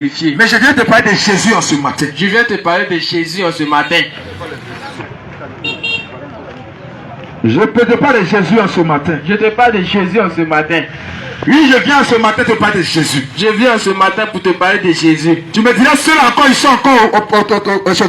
Mais je viens te parler de Jésus en ce matin. Je viens te parler de Jésus en ce matin. Je peux te parler de Jésus en ce matin. Je te parle de Jésus en ce matin. Oui, je viens en ce matin te parler de Jésus. Je viens en ce matin pour te parler de Jésus. Tu me diras ceux-là encore, ils sont encore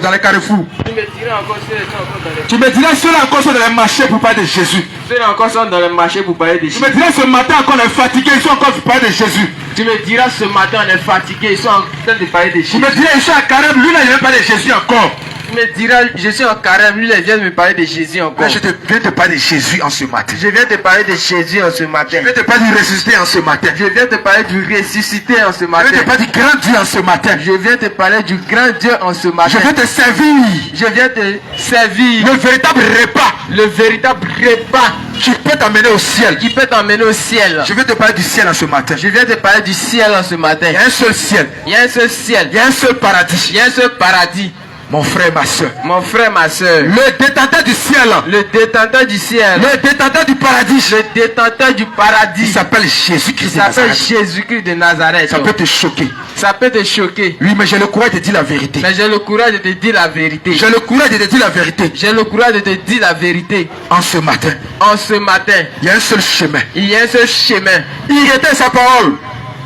dans les carrefours. Tu me diras encore ceux-là sont encore dans les... Tu me diras ceux-là encore sont dans les marchés pour parler de Jésus. Ceux-là encore sont dans le marché pour parler de Jésus. Tu me diras ce matin encore on est fatigué, ils sont encore pour parler de Jésus. Tu me diras ce matin on est fatigué, ils sont en train de parler de Jésus. Tu me diras ils sont à carême, lui là il vient parler de Jésus encore. Tu me diras je suis en carême, lui il vient de me parler de Jésus encore. Mais je viens te parler de Jésus en ce matin. Je viens te parler de Jésus en ce matin. Je viens te parler du ressuscité en ce matin. Je viens te parler du ressuscité en ce Je matin. viens te parler du grand Dieu en ce matin. Je viens te parler du grand Dieu en ce matin. Je viens te servir. Je viens te servir Le véritable repas. le véritable repas Qui peut t'amener au ciel. qui peut t'emmener au ciel. Je viens te parler du ciel en ce matin. Je viens te parler du ciel en ce matin. Il y a un seul ciel. Il y a un seul ciel. Il y a un seul paradis. Il y a un seul paradis. Mon frère, ma soeur. Mon frère, ma soeur. Le détenteur du ciel. Le détenteur du ciel. Le détenteur du paradis. Le détenteur du Il paradis. s'appelle Jésus-Christ de Il s'appelle Nazareth. Jésus-Christ de Nazareth. Ça peut te choquer. Ça peut te choquer. Oui, mais j'ai le courage de dire la vérité. Mais j'ai le courage de te dire la vérité. J'ai le courage de te dire la vérité. J'ai le courage de te dire la vérité. En ce matin, En ce matin, il y a un seul chemin. il y a un seul chemin. Il était sa parole.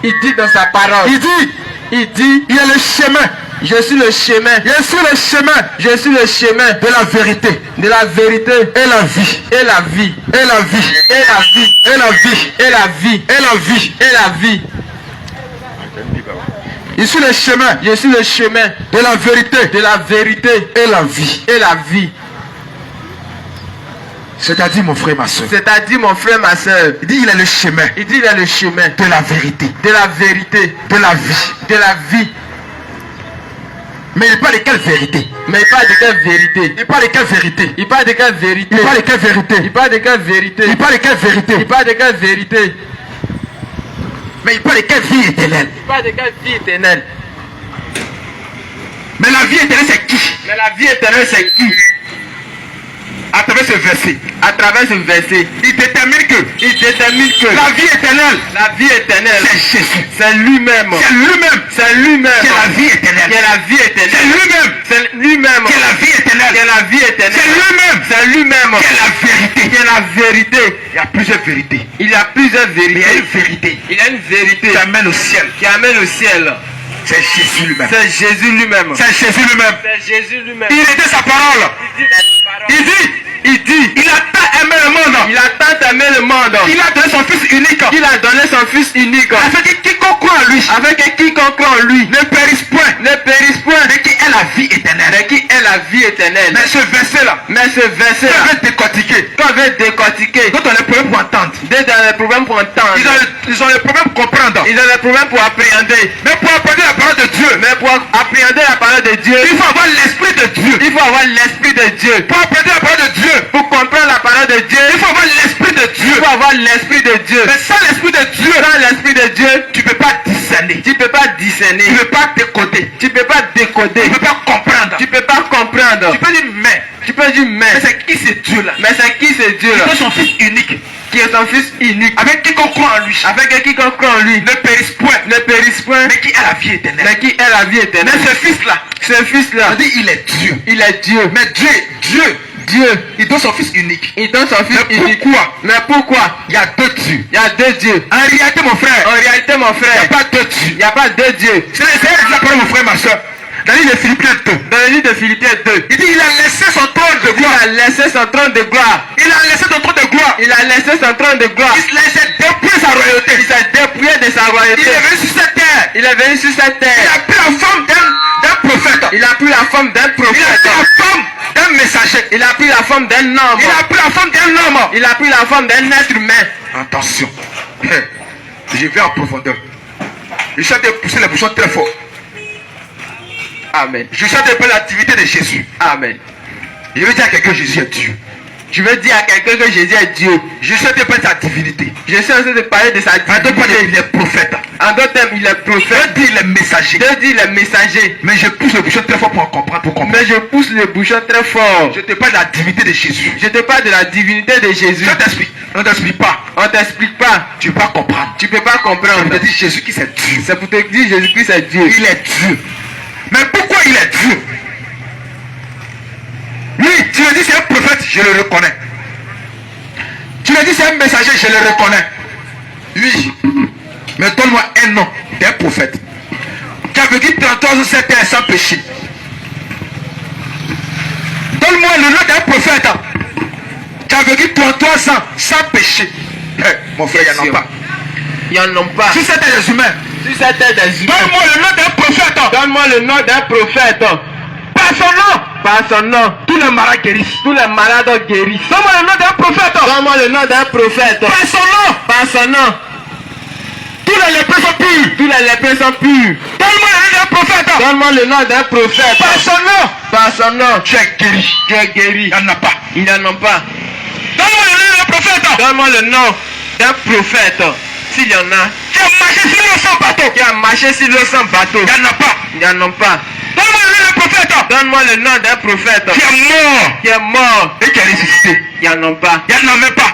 Il dit dans sa parole. Il dit, il y a le chemin. Je suis le chemin. Je suis le chemin Je suis le chemin de la vérité de la vérité et la vie. et la vie. Et la vie. Et la vie. Et la vie. Et la vie. Et la vie. Et la vie. Je suis le chemin Je suis le chemin de la vérité de la vérité et la vie. et la vie. C'est-à-dire, mon frère, ma soeur. C'est-à-dire, mon frère, ma soeur. Il dit, il est le chemin Il dit il est le chemin de la vérité, de la vérité, de la vie. de la vie. Mais il parle de quelle vérité? Mais il parle de quelle vérité? Il parle de quelle vérité? Il parle de quelle vérité? Il parle de quelle vérité? Il parle de quelle vérité? Il parle de quelle vérité? Il parle de quelle vérité? Mais il parle de quelle vie éternelle? Il parle de quelle vie éternelle? Mais la vie éternelle, c'est qui? Mais la vie éternelle, c'est qui? À travers ce verset, À travers ce verset, il détermine que la vie éternelle, c'est Jésus. c'est lui-même. C'est lui-même C'est lui-même. qui est la vie éternelle. Qui est la vie C'est éternelle. lui-même C'est lui-même. qui est la vie Qui éternelle. est la vie éternelle. C'est lui-même C'est lui-même. qui est la vérité. Qui est la vérité. Il y a plusieurs vérités. Il y a plusieurs Mais il y a vérités. une vérité Il y a une vérité qui amène au ciel. qui amène au ciel. C'est Jésus lui-même. C'est Jésus lui-même. C'est Jésus lui-même. C'est Jésus lui-même. Il était sa parole. Il dit, Il a tant aimé le monde. il a tant aimé le monde. Il a donné son fils unique. Il a donné son fils unique. Afin que quiconque croit en lui Avec quiconque croit en lui ne périsse point, ne périsse point, mais qui est la vie éternelle. mais qui est la vie éternelle. Mais ce verset-là, Mais ce verset on veut décortiquer. qu'on veut décortiquer, Quand on a des problèmes pour entendre, dès dans les problèmes pour entendre, ils ont des problèmes pour comprendre. ils ont des problèmes pour appréhender. Mais pour apprendre la parole de Dieu, Mais pour appréhender la parole de Dieu, il faut avoir l'esprit de Dieu. il faut avoir l'esprit de Dieu. Pour apprendre la parole de Dieu, Pour comprendre la parole de Dieu, il faut avoir l'esprit de il Dieu. faut avoir l'esprit de Dieu. Mais sans l'esprit de Dieu, Sans l'esprit de Dieu, tu ne peux pas discerner. tu ne peux pas discerner, Tu ne peux pas décoder. tu ne peux pas décoder, Tu ne peux pas comprendre. tu ne peux pas comprendre. Tu peux dire mais. Tu peux dire Mais mais c'est qui ce Dieu-là? mais c'est qui ce Dieu Il là donne son fils unique. qui est son fils unique, Avec quiconque croit en lui avec quiconque croit en lui ne périsse point, ne périsse point, mais qui a la vie éternelle. mais qui est la vie Mais éternelle. ce fils-là, Ce fils là, on dit il est Dieu. il est Dieu. Mais Dieu, il donne son fils unique. Il donne son fils Mais unique. pourquoi? Mais pourquoi? Il y a deux dieux. Il y a deux dieux. En réalité, mon frère, En réalité, mon il n'y a frère, pas deux dieux. il n'y a pas deux dieux. C'est la parole, mon frère, ma soeur. Dans l'île de Philippiens 2, Dans le livre de Philippiens 2, il dit il a laissé son trône de il gloire. a laissé son trône de gloire. Il a laissé son trône de gloire. Il a laissé son trône de gloire. Il s'est dépouillé sa royauté. Il s'est dépouillé de sa Il royauté. est venu sur cette terre. Il est venu sur cette Il terre. a pris la forme d'un prophète. Il a pris la forme d'un Il a prophète. pris la forme d'un messager. Il a pris la forme d'un homme. Il a pris la forme d'un homme. Il a pris la forme d'un être humain. Attention. Je vais en profondeur. Je cherche de pousser les bouchons très fort. Amen. Je cherche de faire l'activité de Jésus. Amen. Je veux dire à quelqu'un, Jésus est Dieu. Je veux dire à quelqu'un que Jésus est Dieu. Je suis en train de parler de sa divinité. Je suis en train de parler de sa En d'autres termes, divinité. il est prophète. En d'autres termes, il est Je prophète. dis il est messager. Dieu dit il est messager. Mais je pousse le bouchon très fort pour comprendre, pour comprendre. Mais je pousse le bouchon très fort. Je te parle de la divinité de Jésus. Je te parle de la divinité de Jésus. Je t'explique. On ne t'explique pas. On t'explique pas. Tu ne peux pas comprendre. Tu peux pas On comprendre. te dit Jésus qui c'est Dieu. C'est pour te dire Jésus-Christ est Dieu. Il est Dieu. Mais pourquoi il est Dieu? Oui, tu me dis c'est un prophète, je le reconnais. Tu me dis c'est un messager, je le reconnais. Oui. Mais donne-moi un nom d'un prophète qui a vécu 33 ans, 7 ans sans péché. Donne-moi le nom d'un prophète qui a vécu 33 ans sans péché. Mon frère, il n'y en a pas. Il n'y en a pas. Si c'était des humains, Si c'était des humains, donne-moi le nom d'un prophète. donne-moi le nom d'un prophète. Par son nom, Par son nom, tous les malades guérissent. tous les malades guérissent. Donne-moi le nom d'un prophète. Donne-moi le nom d'un prophète. Par son nom, Par son nom, tous les lépreux sont purs. tous les lépreux sont purs. Donne-moi le nom d'un prophète. Donne-moi le nom d'un prophète. Par son nom, Par son nom, tu es guéri. tu es guéri. Il n'y en a pas. Il n'y en a pas. Donne-moi le nom d'un prophète. Donne-moi le nom d'un prophète. S'il y en a, Qui a marché sur l'eau sans bateau. qui a marché sur l'eau sans bateau. Il n'y en a pas. Il n'y en a pas. Donne-moi le nom d'un prophète. Donne-moi le nom d'un prophète Qui est mort qui est mort. et qui est ressuscité. Il n'y en a pas. Il n'y en a même pas.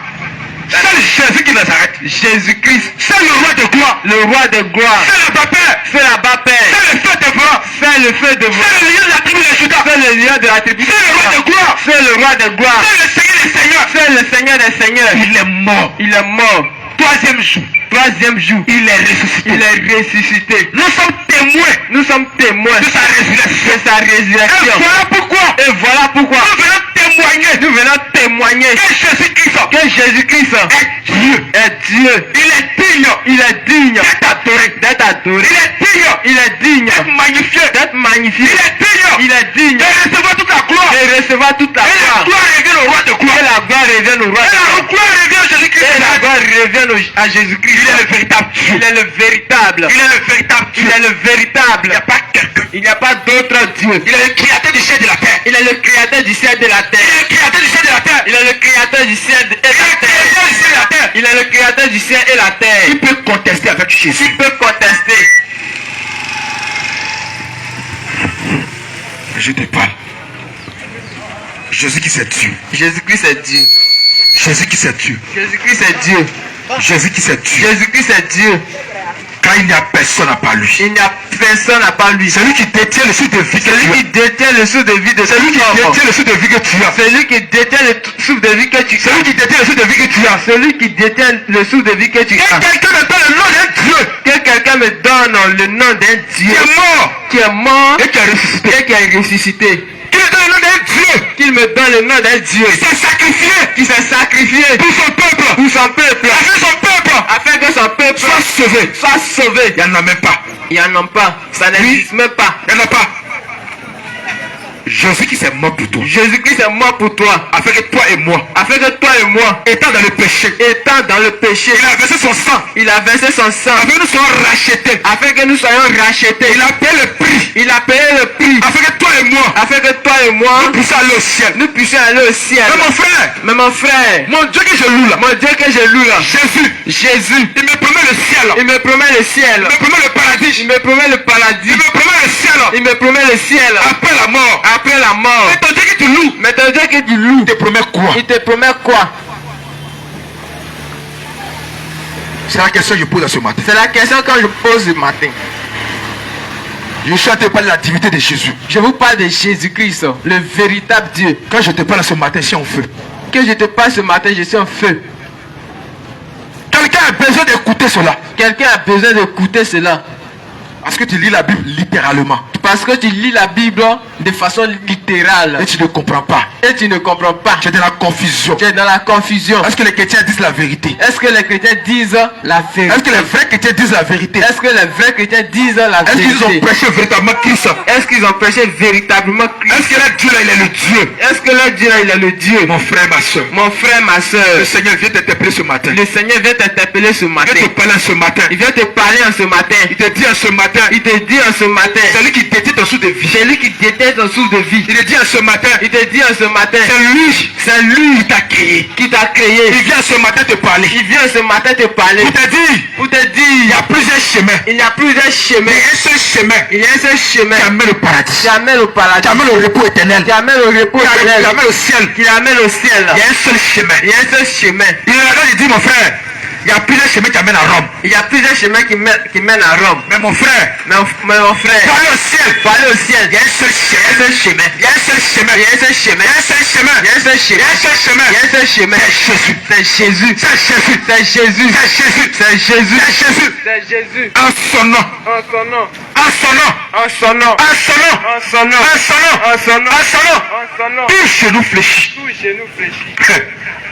C'est Jésus qui Nazareth. Jésus-Christ, C'est le roi de gloire. le roi de gloire. C'est le papa. Fais la baptême. C'est le feu de bras. Fais le feu de voix. C'est le lion de la tribu de Judas. Fais le lion de la tribu. C'est le roi de gloire. Fais le roi de gloire. C'est le Seigneur des seigneurs. Fais le Seigneur des seigneurs. Il est mort. Il est mort. Troisième jour, Troisième jour, il est ressuscité. il est ressuscité. Nous sommes témoins Nous sommes témoins de sa résurrection. de sa Et résurrection. voilà pourquoi Et voilà pourquoi nous venons témoigner nous venons témoigner que Jésus-Christ que Jésus-Christ est Dieu. est Dieu. Il est digne Il est digne d'être adoré. d'être adoré. Il est digne Il est digne d'être magnifié. d'être magnifié. Il est digne Il est digne de recevoir toute la gloire. de recevoir toute la Et la gloire. gloire revient au roi de gloire. Que la gloire revienne au roi. Et la gloire revient à Jésus-Christ. Et la gloire revienne à Jésus-Christ. Il est le véritable Dieu. Il est le véritable. Il est le véritable Il Dieu. est le véritable. Il n'y a pas quelqu'un. Il n'y a pas d'autre Dieu. Il est le créateur du ciel et de la terre. Il est le créateur du ciel et de la Il est terre. le créateur du ciel et de la terre. Il est le créateur du ciel et de Il est la le créateur terre. du ciel et de la terre. Il est le créateur du ciel et la terre. Qui peut contester avec Jésus? Qui peut contester? Je te parle. Jésus qui c'est Dieu. Jésus-Christ est Dieu. Jésus qui c'est Dieu. Jésus-Christ est Dieu. Jésus qui c'est Dieu. Jésus-Christ est Dieu. Quand il n'y a personne à part lui. Il n'y a personne à part lui. Celui qui détient le souffle de vie que Celui tu qui as. détient le souffle de vie de Celui qui tout homme. détient le souffle de vie que tu as. Celui qui détient le souffle de vie que tu Celui qui détient le souffle de vie que tu as. Celui qui détient le souffle de vie que tu Que as. quelqu'un me donne le nom d'un Dieu Que quelqu'un me donne le nom d'un qui Dieu est mort qui est mort et qui est ressuscité. et qui est ressuscité. Qui me donne le nom d'un Dieu Qu'il me donne le nom d'un Dieu qui s'est sacrifié qui s'est sacrifié pour son peuple. pour son peuple Afin que son peuple afin que son peuple soit sauvé. soit sauvé. Il n'y en a même pas. Il n'y en a pas. Ça n'existe même pas. Il n'y en a pas. Jésus qui s'est mort pour toi. Jésus-Christ est mort pour toi. Afin que toi et moi, Afin que toi et moi, étant dans le péché, étant dans le péché, il a versé son sang. il a versé son sang. Afin que nous soyons rachetés. Afin que nous soyons rachetés. Il a payé le prix. Il a payé le prix. Afin que toi et moi, Afin que toi et moi, nous puissions aller au ciel. nous puissions aller au ciel. Mais mon frère, Mais mon frère, mon Dieu que je loue là, mon Dieu que je loue là, Jésus, Jésus, il me promet le ciel. il me promet le ciel. Il me promet le paradis. Il me promet le paradis. Il me promet le ciel. Il me promet le ciel. Après la mort. Après la mort. Mais ton Dieu que tu loues, Mais ton Dieu que tu loues, il te promet quoi? il te promet quoi? C'est la question que je pose à ce matin. C'est la question que je pose ce matin. Je suis en train de parler de la divinité de Jésus. Je vous parle de Jésus-Christ, le véritable Dieu. Quand je te parle ce matin, je suis en feu. Que je te parle ce matin, je suis en feu. Quelqu'un a besoin d'écouter cela. Quelqu'un a besoin d'écouter cela. Parce que tu lis la Bible littéralement. Parce que tu lis la Bible de façon littérale. Et tu ne comprends pas. Et tu ne comprends pas. Tu es dans la confusion. Tu es dans la confusion. Est-ce que les chrétiens disent la vérité? Est-ce que les chrétiens disent la Est-ce vérité? que les vrais chrétiens disent la vérité? Est-ce que les vrais chrétiens disent la Est-ce qu'ils ont vérité? prêché véritablement Christ? Est-ce qu'ils ont prêché véritablement Christ? Est-ce que leur Dieu là, il est le Dieu? Est-ce que leur Dieu là, il est le Dieu? Mon frère, ma soeur, Mon frère, ma le soeur, Seigneur vient t'interpeller ce matin. le Seigneur vient t'interpeller ce Il matin. vient te parler ce matin. Il vient te parler en ce matin. Il te dit en ce matin, Il te dit en ce matin, celui qui détient ton sou de vie, celui qui détient est ton source de vie. Il te dit ce matin, Il te dit ce matin, c'est lui qui t'a créé. qui t'a créé. Il vient ce matin te parler. Il vient ce matin te parler. Pour te dire, Pour te il dire, y a plusieurs chemins. il y a plusieurs chemins. Mais un seul chemin Il y a un seul chemin qui amène au paradis. qui amène au paradis, Qui amène au repos éternel. qui amène au repos Qui éternel, amène au ciel. qui amène au ciel. Il y a un seul chemin. Il y a un seul chemin. Il est là, il dit, mon frère, il y a plusieurs chemins qui amènent à Rome. Il y a plusieurs chemins qui mènent à Rome. Mais mon frère, Mais mon frère, pour aller au ciel, pour aller au ciel, il y a un seul chemin. Il y a un seul chemin. il y a un seul chemin. Il y a un seul chemin. Il y a un seul Il y chemin. a un seul chemin. Il y a un seul chemin. C'est Jésus. C'est Jésus. C'est Jésus. C'est Jésus. C'est Jésus. C'est Jésus. C'est Jésus. C'est Jésus. En son nom. En son nom. En son nom. En son nom. En son nom. En son nom. En son nom. En son nom. En son nom. En son nom. Tout genou fléchit. Tout genou fléchit.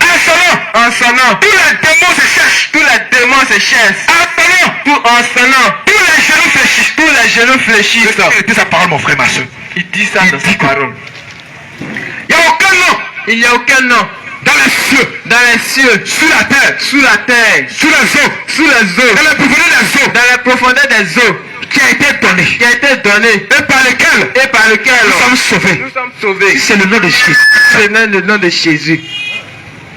En son nom. En son nom. Tous les démons se cherchent. Tous les démons se chassent. En son nom. Tout en son nom. Tous les genoux fléchissent. Tous les genoux fléchissent. Il dit sa parole, mon frère, ma soeur. Il dit ça Il dans dit sa que- parole. Il n'y a aucun nom Il n'y a aucun nom dans les cieux, dans les cieux, sur la terre, sous la terre, sur les eaux, sous les eaux, dans la profondeur des eaux, dans la profondeur des eaux, qui a été donné qui a été donné et par lequel et par lequel nous sommes sauvés. nous sommes sauvés. C'est le nom de Jésus. C'est le nom de Jésus.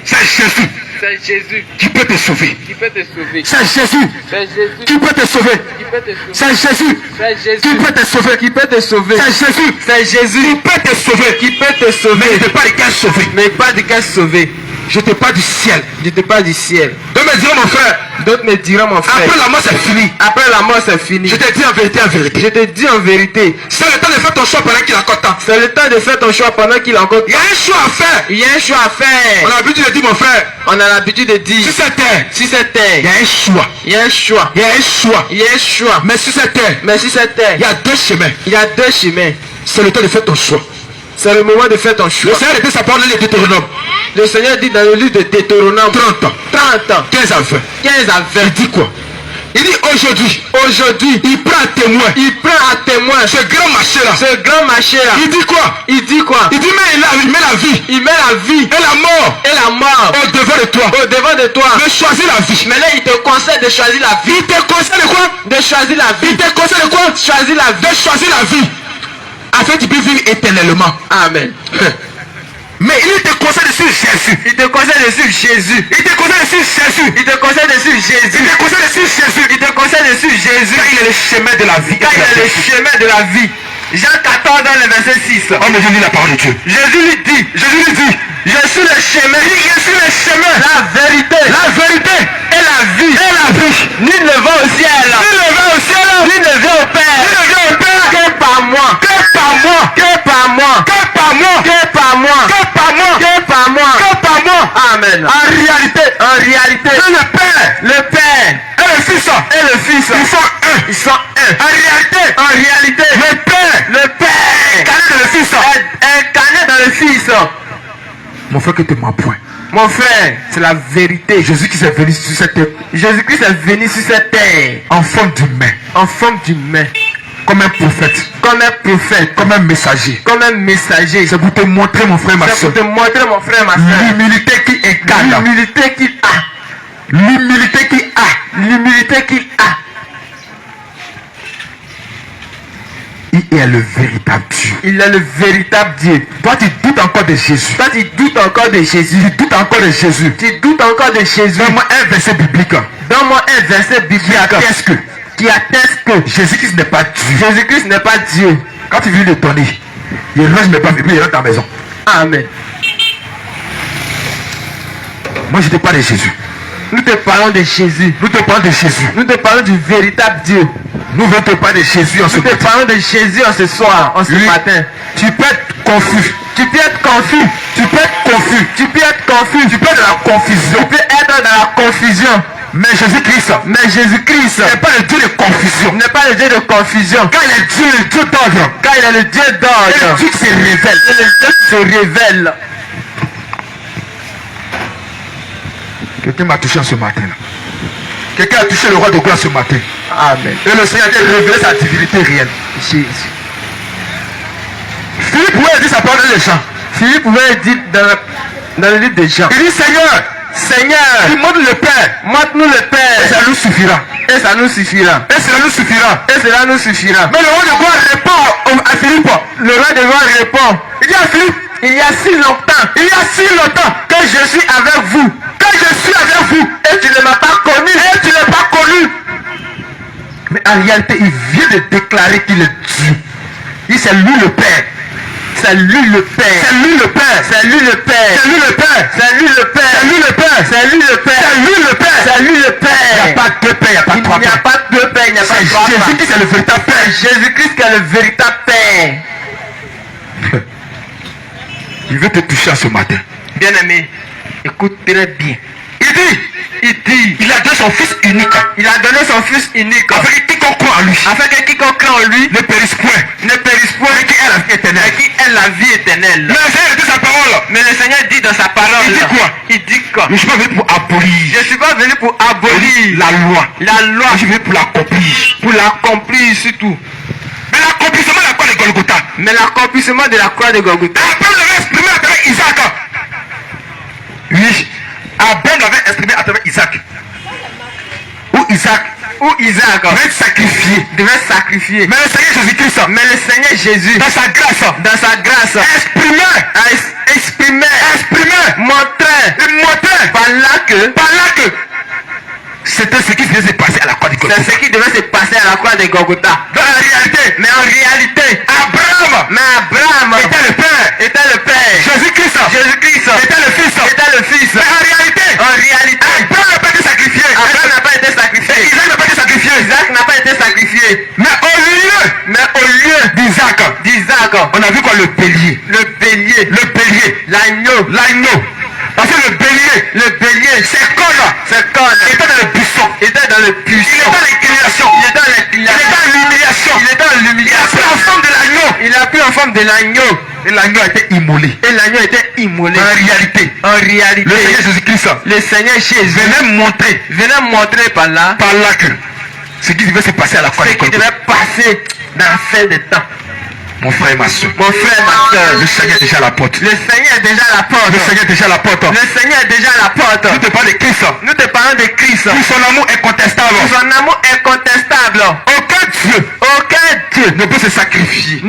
C'est Jésus C'est Jésus qui peut te sauver. qui peut te sauver. C'est Jésus C'est Jésus qui peut te sauver. qui peut te sauver. C'est Jésus C'est Jésus qui peut te sauver. qui peut te sauver. C'est Jésus C'est Jésus qui peut te sauver. qui peut te Mais sauver. je ne te parle de quel sauver. Mais pas de quel sauver. Je te parle du ciel. Je te parle du ciel. Donc me dire mon frère, D'autres me diront, mon frère, après la mort c'est fini. après la mort c'est fini. Je te dis en vérité, en vérité. Je te dis en vérité, C'est le temps de faire ton choix pendant qu'il a encore temps. c'est le temps de faire ton choix pendant qu'il a encore Il y a un choix à faire. Il y a un choix à On faire. a l'habitude de dire mon frère, On a l'habitude de dire, sur cette terre, sur cette il y terre, a un choix. il y a un choix. Il y a un choix. Il y a un choix. Mais sur cette terre, Mais sur cette terre, il y a deux chemins. il y a deux chemins. C'est le temps de faire ton choix. C'est le moment de faire ton Le choix. Seigneur était sa parole dans les Deutéronome. Le Seigneur dit dans le livre de Deutéronome 30 ans, 30 ans, 15 à 20. 15 à 20. Il dit quoi? Il dit aujourd'hui, il prend à témoin Il prend à témoin ce grand marché-là. ce grand marché-là. Il dit quoi? Il dit quoi? Il dit mais il met la vie Il met la vie et la mort et la mort au devant de toi. au devant de toi. De choisir la vie. Mais là, il te conseille de choisir la vie. Il te conseille de quoi? De choisir la vie. Il te conseille de quoi? Choisir la vie. De choisir la vie. Afin que tu puisses vivre éternellement. Amen. Mais il te conseille de suivre Jésus. Il te conseille de suivre Jésus. Il te conseille de suivre Jésus. Il te conseille de suivre Jésus. Il te conseille de suivre Jésus. Il te conseille de suivre Jésus. Car il est le chemin de la vie. Car il est le chemin de la vie. Jean 14 dans le verset 6. On me dit la parole de Dieu. Jésus lui dit, je suis le chemin, Je suis le chemin, la vérité la vérité et la vie. et la vie. Nul ne va au ciel. Il ne va au ciel. Nul ne vient au Il Père. ne vient au Père Que par moi. que par moi. Que par moi. Que par moi. Que par moi. Que par moi. Que par moi. Que par moi. Amen. En réalité, En réalité, c'est le Père le Père et le Fils. et le Fils, Ils sont un. ils sont un. En réalité, En réalité, le Père le Père incarné dans le Fils. est incarné dans le Fils. Mon frère, que tu m'as point. Mon frère, c'est la vérité. Jésus qui s'est venu sur cette terre Jésus-Christ est venu sur cette terre en forme d'humain, en forme d'humain, comme un prophète, comme un prophète, comme un messager. comme un messager. C'est pour te montrer, mon frère, ma C'est soeur, pour te montrer, mon frère, ma soeur, l'humilité qui incarne. l'humilité qu'il a. L'humilité qui a. L'humilité qu'il a. Il est le véritable Dieu. Il est le véritable Dieu. Toi, tu doutes encore de Jésus. Toi, tu doutes encore de Jésus. Tu doutes encore de Jésus. Tu doutes encore de Jésus. Donne-moi un verset biblique Donne-moi un verset biblique qui atteste que Jésus-Christ n'est pas Dieu. Jésus-Christ n'est pas Dieu. Quand tu viens de donner, il range mes pas et puis il rentre dans ta maison. Amen. Moi, je te parle de Jésus. Nous te parlons de Jésus. Nous te parlons de Jésus. Nous te parlons du véritable Dieu. Nous venons te parler de Jésus en ce Nous te matin. parlons de Jésus en ce soir, en ce Lui, matin. Tu peux être confus. Tu peux être confus. Tu peux être confus. Tu peux être confus. Tu peux être dans la confusion. Tu peux être dans la confusion. Mais Jésus-Christ Mais Jésus-Christ n'est pas le Dieu de confusion. n'est pas le Dieu de confusion. Car il est Dieu, le Dieu d'ordre. Car il est le Dieu Et le d'ordre. Dieu qui se révèle. Et le Dieu qui se révèle. Quelqu'un m'a touché en ce matin. Là. Quelqu'un a touché le roi de gloire ce matin. Amen. Et le Seigneur a révélé sa divinité réelle. Jésus. Philippe pouvait dire sa parole dans les champs. Philippe pouvait dire dans le livre de Jean. Il dit Seigneur, Seigneur, Tu montres le Père. montre-nous le Et Père. ça nous suffira. Et ça nous suffira. Et cela nous suffira. Et cela nous suffira. Mais le roi de gloire répond à Philippe. Le roi de gloire répond, Il dit à Philippe, il y a si longtemps il y a si longtemps que je suis avec vous que je suis avec vous et tu ne m'as pas connu. et tu n'es pas connu. Mais en réalité, il vient de déclarer qu'il est Dieu. Il dit, c'est lui le Père. C'est lui le Père. C'est lui le Père. C'est lui le Père. C'est lui le Père. C'est lui le Père. C'est lui le Père. C'est lui le Père. C'est lui le Père. C'est lui le Il n'y a Père. pas deux pères, il n'y a pas Il trois n'y a pères. pas deux pères, il n'y a pas C'est trois pères. Jésus qui c'est le véritable Père. Jésus-Christ qui est le véritable Père. Il veut te toucher ce matin. Bien-aimé, écoute très bien. Il dit, il a donné son Fils unique. Il a donné son Fils unique Afin que quiconque croit en lui afin que quiconque croit en lui ne périsse point. ne périsse point Mais qui est la vie éternelle. et qui est la vie éternelle. Mais le Seigneur dit sa parole. Mais le Seigneur dit dans sa parole, Il dit quoi? Il dit quoi? Je ne suis pas venu pour abolir Je ne suis pas venu pour abolir la loi. la loi, Je suis venu pour l'accomplir. pour l'accomplir surtout. Mais l'accomplissement de la croix de Golgotha. Mais l'accomplissement de la croix de Golgotha. Abraham l'avait exprimé à travers Isaac. Oui. Abraham l'avait exprimé à travers Isaac. Où Isaac devait sacrifier. Mais le Seigneur Jésus-Christ. Mais le Seigneur Jésus, Dans sa grâce. exprimé, montrait par là que c'était ce qui devait se passer à la croix de c'est Golgotha. ce qui devait se passer à la croix de Golgotha. Dans la réalité, Mais en réalité, Abraham était le Père. Jésus-Christ Était le Fils. Mais en réalité, Abraham n'a pas été sacrifié. n'a pas été sacrifié. Isaac n'a pas été sacrifié. Isaac n'a pas été sacrifié. Mais au lieu d'Isaac, on a vu quoi? Le bélier. L'agneau. Parce que le bélier, ses cornes étaient dans le buisson. Il est dans l'inclination. Il est dans l'humiliation. Il a pris en forme de l'agneau. Et l'agneau a été immolé. En réalité, Le Seigneur Jésus-Christ le Seigneur Jésus venait montrer par là que ce qui devait se passer à la croix ce de qui Golgotha. devait passer dans la fin des temps. Mon frère et ma soeur, Mon frère, ma soeur, le Seigneur est déjà à la porte. le Seigneur est déjà à la porte. Le Seigneur est déjà à la porte. Le Seigneur est déjà à la porte. Nous te parlons de Christ. Nous te parlons de Christ. Pour son amour incontestable. Son amour incontestable. Aucun Dieu ne peut se sacrifier.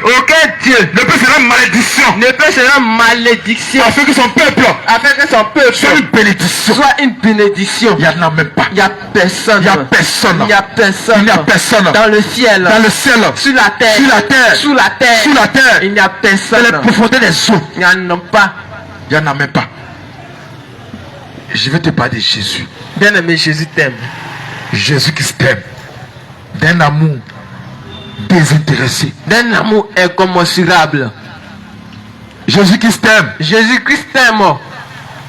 Aucun Dieu ne peut se rendre malédiction. Ne peut se rendre malédiction. Afin que son peuple Afin que son peuple soit une bénédiction. soit une bénédiction. Il n'y en a même pas. Il n'y a personne. Il n'y a personne. Il n'y a personne. Il n'y a personne. Dans le ciel. Dans le ciel. Sur la terre. Sur la terre. Sous la terre. Sous la terre. Il n'y a Dans personne. les profondeurs des eaux. Il n'y en a pas. Il n'y en a même pas. Je vais te parler de Jésus. Bien-aimé, Jésus t'aime. Jésus qui t'aime. D'un amour désintéressé. D'un amour incommensurable. Jésus qui t'aime. Jésus-Christ t'aime.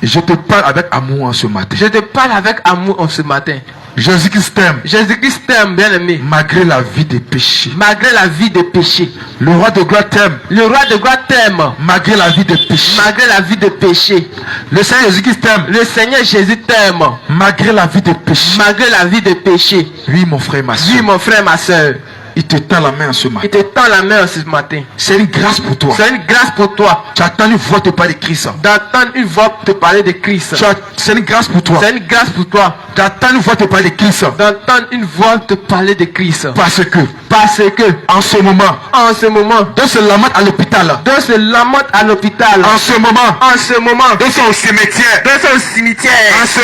Je te parle avec amour en ce matin. Je te parle avec amour en ce matin. Jésus qui t'aime. Jésus-Christ t'aime, bien-aimé. Malgré la vie des péchés. Malgré la vie de péché. Le roi de gloire t'aime. Le roi de gloire t'aime. Malgré la vie des péchés. Malgré la vie de péché. Le Seigneur Jésus qui t'aime. Le Seigneur Jésus t'aime. Malgré la vie des péchés. Malgré la vie de péché. Oui, mon frère et ma soeur. Oui, mon frère, ma soeur. Il te tend la main en ce matin. Il te tend la main ce matin. C'est une grâce pour toi. C'est une grâce pour toi Tu attends une voix te parler de Christ. d'entendre une voix te parler de Christ. C'est une grâce pour toi. C'est une grâce pour toi Tu attends une voix te parler de Christ. d'entendre une voix te parler de Christ. Parce que, en ce moment, D'autres se lamentent à l'hôpital. se lamentent à l'hôpital. En ce moment, d'autres sont au cimetière. D'autres sont au cimetière. En ce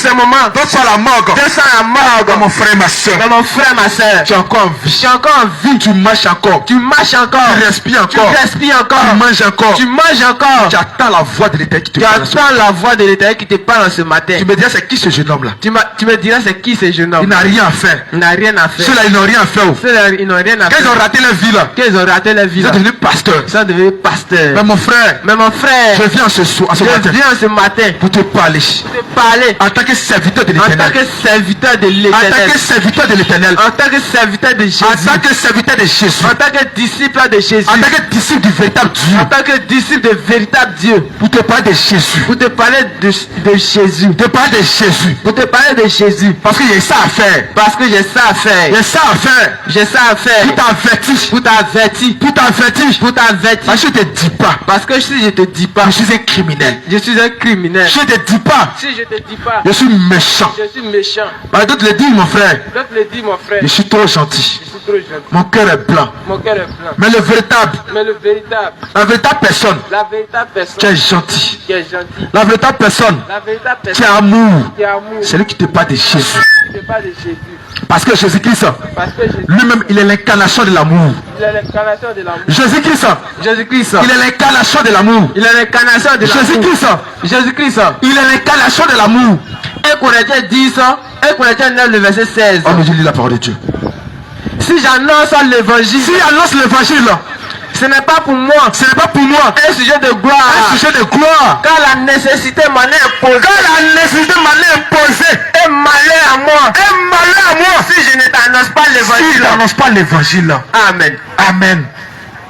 moment, d'autres sont à la morgue. D'autres sont à la morgue. Mon frère et ma soeur, Mais mon frère, ma soeur, tu es encore en vie. tu es encore en vie. Tu marches encore. Tu marches encore. Tu respires Tu encore. respires encore. Tu manges encore. Tu manges encore. Tu attends la voix de l'éternel qui te Tu parle. attends la voix de l'Éternel qui te parle ce matin. Tu me diras, c'est qui ce jeune homme là? Tu me diras c'est qui ce jeune Il homme. n'a rien à faire. Il n'a rien à faire. Ceux-là, ils n'ont rien à faire. Ceux-là, ils n'ont rien à Quand ils faire. ont raté leur vie là, Quand ils ont raté la vie, ils sont devenus pasteurs. ils sont devenus pasteurs. Mais mon frère, Mais mon frère, je viens ce soir, ce matin, je viens ce matin pour te parler. te parler En tant que serviteur de en tant l'éternel. que serviteur de En tant l'Éternel. que serviteur de l'éternel. En tant que serviteur de En Jésus. Jésus. En tant que serviteur de Jésus. En tant que disciple de Jésus. En tant que disciple du véritable Dieu. En tant que disciple de véritable Dieu. Pour te parler de Jésus. Pour te parler de Jésus. Te parler de Jésus. Pour te parler de Jésus. Parce qu'il y a ça à faire. Parce que j'ai ça à faire. Il y a ça à faire. J'ai ça à faire. Pour t'avertir. Pour t'avertir. Pour t'avertir. Pour t'avertir. Parce que je ne te dis pas. Parce que si je te dis pas, Je suis un criminel. je suis un criminel. Je ne te dis pas. Si je te dis pas, Je suis méchant. je suis méchant. Par d'autres le disent, mon frère. D'autres le disent, mon frère. Je suis trop gentil. Je suis trop gentil. Mon cœur est blanc. Mon cœur est blanc. Mais le véritable, Mais le véritable, la véritable personne, la véritable personne tu es gentil. qui est gentil, La véritable personne, la véritable tu es personne amour. qui est amour, C'est lui qui te parle de Jésus. qui ne parle de Jésus. Parce que Jésus-Christ, Parce que Jésus, lui-même, il est l'incarnation de l'amour. il est l'incarnation de l'amour. Jésus-Christ, Jésus-Christ, il est l'incarnation de l'amour. il est l'incarnation de l'amour. Jésus-Christ, Jésus-Christ, il est l'incarnation de l'amour. 1 Corinthiens 10, 1 Corinthiens 9, le verset 16. On nous dit la parole de Dieu. Si j'annonce l'évangile, Si annonce l'évangile, ce n'est pas pour moi ce n'est pas pour moi un sujet de gloire. un sujet de gloire. Car la nécessité m'en est imposée. Quand la nécessité m'en est imposée, Et malheur à moi. un malheur à moi. Si je ne t'annonce pas Si je l'évangile. n'annonce pas l'évangile, Amen. amen.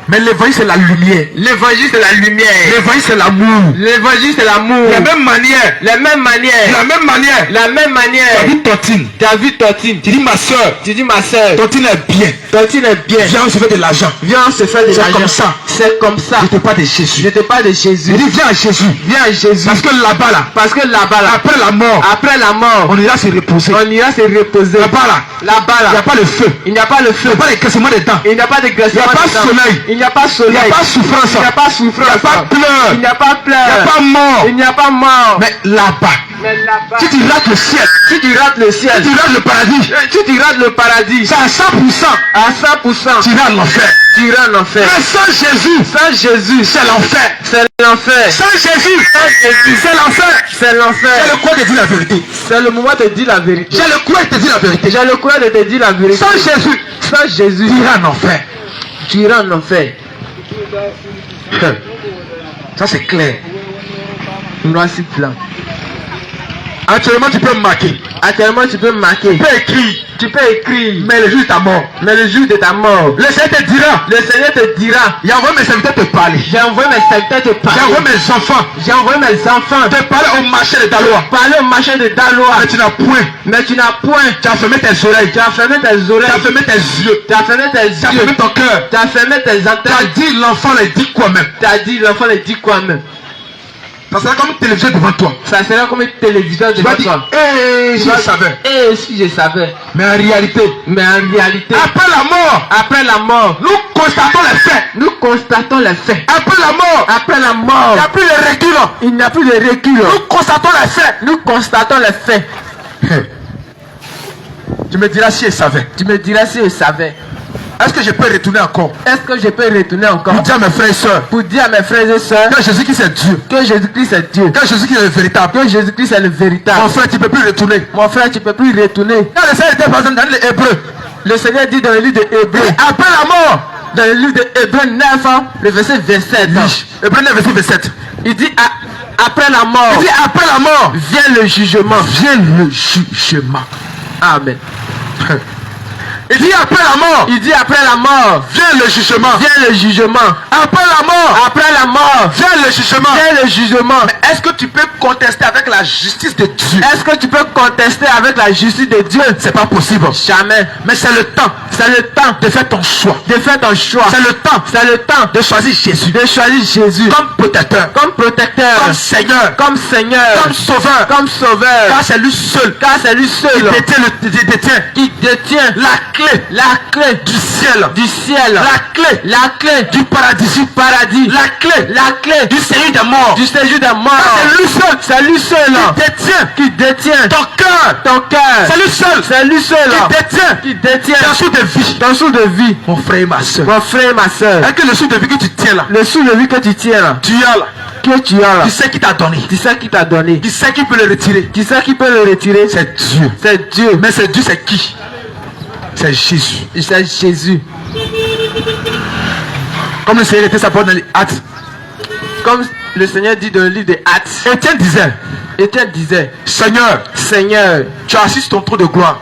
Mais l'évangile c'est la lumière. L'évangile c'est la lumière. L'évangile c'est l'amour. L'évangile c'est l'amour. De la même manière, La même manière. de la même manière, La même tu as manière. vu Tontine. Tu as vu Totine. Tu dis ma soeur, Tu dis ma soeur. Tontine est bien. Totine est bien. Viens, on se fait de l'argent. Viens, on se fait de C'est l'argent. comme ça. C'est comme ça. Je te parle de Je Jésus. te parle de Jésus. Je dis viens à Jésus. Viens à Jésus. Parce que là-bas là, Parce que là-bas là, après la mort, après la mort, on ira se reposer. on ira se reposer. Là-bas là, Là-bas il n'y a là, pas le feu. il n'y a pas le Il feu. n'y a pas les cassements des dents. Il n'y a pas de graissement. Il n'y a pas de sang. soleil. Il n'y a pas Il soleil. n'y a pas souffrance. Il n'y a pas souffrance. Il n'y a pas pleurs. Il n'y a pas pleurs. Il n'y a pas mort. Il n'y a pas mort. Mais là-bas, Mais là-bas, si tu rates le ciel, si tu rates le ciel, si tu rates le paradis, si tu rates le paradis, c'est à 100%. à 100%, Tu iras à l'enfer. tu iras en enfer. Mais sans Jésus, Sans Jésus, c'est l'enfer. c'est l'enfer. Sans Jésus, Jésus, c'est l'enfer. c'est J'ai l'enfer. le courage de dire la vérité. C'est le moment de dire la vérité. J'ai le courage de dire la vérité. J'ai le courage de te dire la vérité. Sans Jésus, Sans Jésus, tu iras en enfer. tu iras en enfer. Ça c'est clair. Noir sur blanc. Actuellement, tu peux me marquer. Actuellement, tu peux marquer. Tu peux écrire. Tu peux écrire. Mais le jour de ta mort, Mais le jour de ta mort, le Seigneur te dira. le Seigneur te dira, Il a envoyé mes serviteurs te parler. j'ai envoyé mes serviteurs te J'ai parler. envoyé mes enfants J'ai envoyé mes enfants te parler au marché de ta loi. parler au marché de Daloa. Mais tu n'as point. Mais tu n'as point. Tu as fermé tes oreilles. Tu as fermé tes Tu as oreilles. fermé tes yeux. Tu as fermé tes Tu as fermé yeux. ton cœur. Tu as fermé tes Tu as entrailles. dit l'enfant les dit quoi même. Tu as dit l'enfant ne dit quoi même. Ça sera comme une télévision devant toi. Ça sera comme une télévision Tu vas devant dire, toi. si je savais. Et si je savais. Mais en réalité, Mais en réalité, après la mort, après la mort, nous constatons les faits. nous constatons les faits. Après la mort, Après la il n'y mort, a plus de recul. il n'y a plus de recul. Nous constatons les faits. Nous constatons les faits. Tu me diras si je savais. Tu me diras si je savais. Est-ce que je peux retourner encore Est-ce que je peux retourner encore pour dire à mes frères et sœurs pour dire à mes frères et sœurs que Jésus-Christ est Dieu, que Jésus-Christ est Dieu, que Jésus-Christ est le véritable. que Jésus-Christ est le véritable. Mon frère, tu ne peux plus retourner. Mon frère, tu ne peux plus retourner. Quand le Seigneur était par exemple dans les Hébreux, Le Seigneur dit dans le livre de Hébreux, après la mort, dans le livre de Hébreux 9, le verset 27, Hébreux 9, verset 27, il dit après la mort, il dit après la mort, vient le jugement. vient le jugement. Amen. Il dit après la mort, Il dit après la mort, vient le jugement. vient le jugement. Après la mort, Après la mort, vient le jugement. vient le jugement. Mais est-ce que tu peux contester avec la justice de Dieu? Est-ce que tu peux contester avec la justice de Dieu? C'est pas possible. Jamais. Mais c'est le temps C'est le temps de faire ton choix. de faire ton choix. C'est le temps C'est le temps de choisir Jésus de choisir Jésus comme protecteur, comme protecteur, comme Seigneur, comme Seigneur, comme sauveur. comme sauveur. Car c'est lui seul Car c'est lui seul détient qui détient la clé du ciel, du ciel, la clé du paradis, la clé du séjour des morts. du séjour des morts. C'est lui seul C'est lui seul qui détient qui détient ton cœur. ton cœur. C'est lui seul C'est lui seul qui qui détient ton souffle de vie. ton souffle de vie. Mon frère et ma soeur, Mon frère et ma soeur, est-ce que le souffle de vie que tu tiens là, le souffle de vie que tu tiens là, tu as là, que tu as là, tu sais qui t'a donné, tu sais qui t'a donné, tu sais qui peut le retirer? tu sais qui peut le retirer. C'est Dieu. C'est Dieu. Mais c'est Dieu, c'est qui? C'est Jésus. C'est Jésus. Comme le Seigneur était sa parole dans les Actes. Comme Le Seigneur dit dans le livre des Actes. Étienne disait, Seigneur, tu as assis sur ton trône de gloire.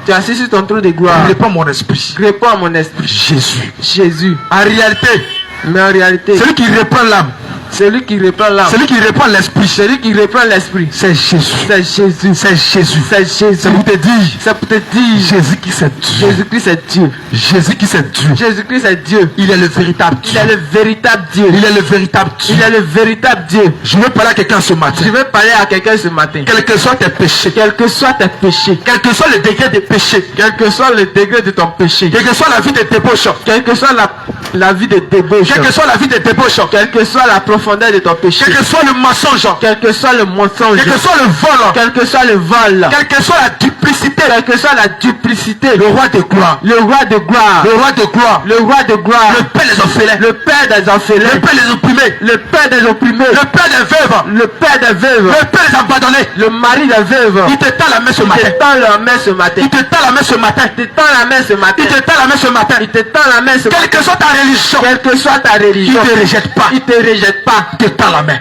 Réponds mon esprit. Jésus. En réalité, celui qui reprend l'âme. Celui qui reprend l'esprit. C'est Jésus. C'est pour te dire. Jésus-Christ est Dieu. Il est le véritable Dieu. Je veux parler à quelqu'un ce matin. Quel que soit tes péchés. Quel que soit le degré de péché. Quel que soit la vie de débauche. Quelle que soit la vie de débauche. Quelle que soit la profondeur de ton péché. Quel que soit le mensonge. Quel que soit le vol. Quel que soit la duplicité. Le roi de gloire. Le père des orphelins. Le père des opprimés. Le père des veuves. Le père des abandonnés. Le mari des veuves. Il te tend la main ce matin. Il te tend la main ce matin. Quelle que soit ta religion. Il te rejette pas. Il te tend la main.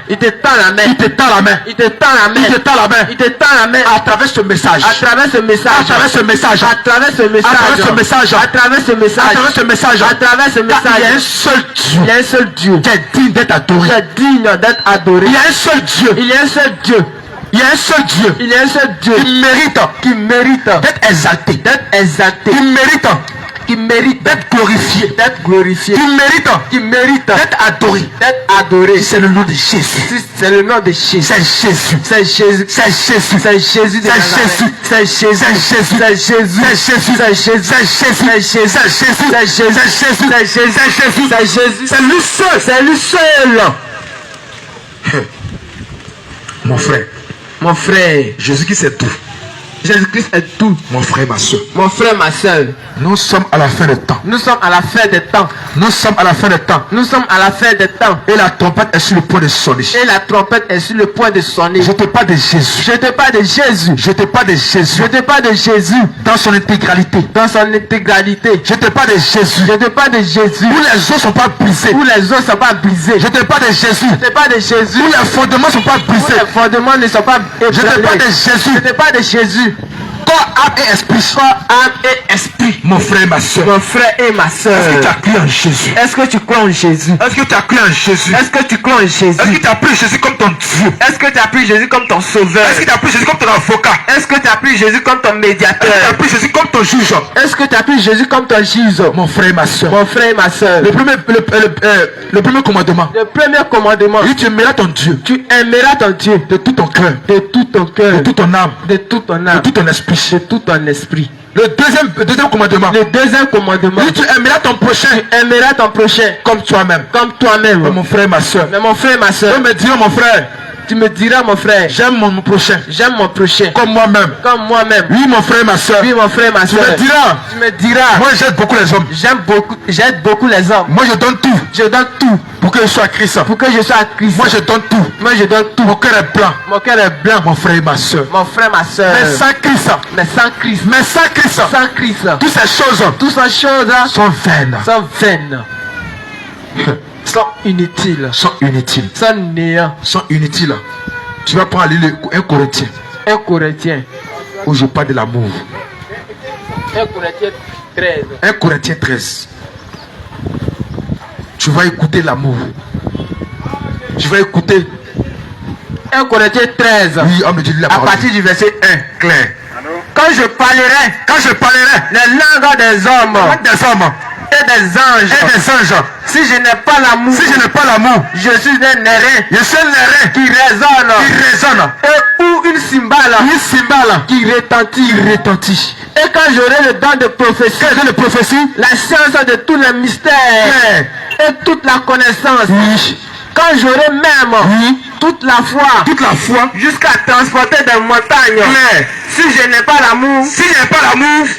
À travers ce message. Il y a un seul Dieu. Qui est digne d'être adoré. Il y a un seul Dieu. Qui mérite d'être exalté. Qui mérite d'être glorifié. Qui mérite d'être adoré. C'est le nom de Jésus. C'est Jésus. C'est lui seul. Mon frère. Jésus-Christ est tout. Mon frère, ma soeur. Nous sommes à la fin des temps. Et la trompette est sur le point de sonner. Je te parle de Jésus. Dans son intégralité. Je te parle de Jésus. Où les os sont pas brisés. Je te parle de Jésus. Où les fondements sont pas brisés. Je te parle de Jésus. Corps, âme et esprit. Mon frère et ma soeur. Est-ce que tu as cru en Jésus? Est-ce que tu as cru en Jésus? Est-ce que tu as pris Jésus comme ton Dieu? Est-ce que tu as pris Jésus comme ton sauveur? Est-ce que tu as pris Jésus comme ton avocat? Est-ce que tu as pris Jésus comme ton médiateur? Est-ce que tu as pris Jésus comme ton juge? Mon frère et ma soeur. Le premier commandement. Oui, tu aimeras ton Dieu. De tout ton cœur. De toute ton âme. De tout ton esprit. Le deuxième commandement. Oui, tu aimeras ton prochain. Comme toi-même. Oh, mon frère et ma soeur. Tu me diras, mon frère. J'aime mon prochain. Comme moi-même. Oui, mon frère et ma soeur. Tu me diras. Moi, j'aide beaucoup les hommes. Moi, je donne tout. Pour que je sois Christ. Moi, je donne tout. Mon cœur est blanc. Mon frère et ma soeur. Mais sans Christ. Toutes ces choses sont vaines. Sont inutiles. Tu vas prendre à lire 1 Corinthiens. Où je parle de l'amour. 1 Corinthiens 13. Tu vas écouter l'amour. 1 Corinthiens 13. Oui, on me dit la parole. À partir du verset 1, clair. Quand je parlerai les langues des hommes et des anges. Si je n'ai pas l'amour, je suis un nerveux qui résonne. Et ou une cymbale qui retentit. Et quand j'aurai le don de prophétie, la science de tous les mystères et toute la connaissance. Quand j'aurai même toute la foi jusqu'à transporter des montagnes. Si je n'ai pas l'amour,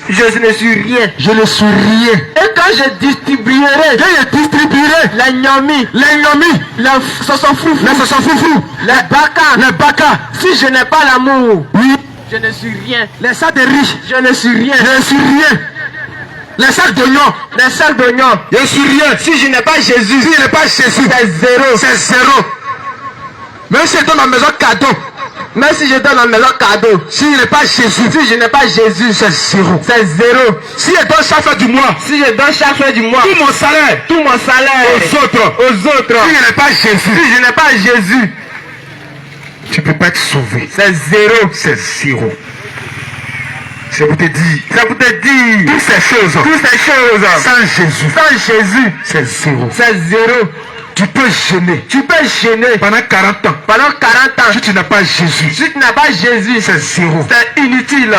je ne suis rien. Et quand je distribuerai les gnomis, les sosofoufou, les baka, si je n'ai pas l'amour, je ne suis rien. Les sacs de riches, je ne suis rien. Les sacs d'oignons, je suis rien. Si je n'ai pas Jésus, c'est zéro. Même si je donne ma maison cadeau. Même si je donne ma maison cadeau. Si je n'ai pas Jésus. Si je n'ai pas Jésus, c'est zéro. C'est zéro. Si je donne chaque fin du mois. Si je donne chaque fin du mois. Tout mon salaire. Tout mon salaire. Aux autres. Aux autres. Si je n'ai pas Jésus. Si je n'ai pas Jésus. Tu ne peux pas être sauvé. C'est zéro. C'est zéro. C'est pour te dire. C'est pour te dire. Toutes ces choses. Sans Jésus. Sans Jésus. C'est zéro. C'est zéro. Tu peux gêner. Tu peux gêner. Pendant 40 ans. Pendant 40 ans. Si tu n'as pas Jésus. Si tu n'as pas Jésus. C'est zéro. C'est inutile.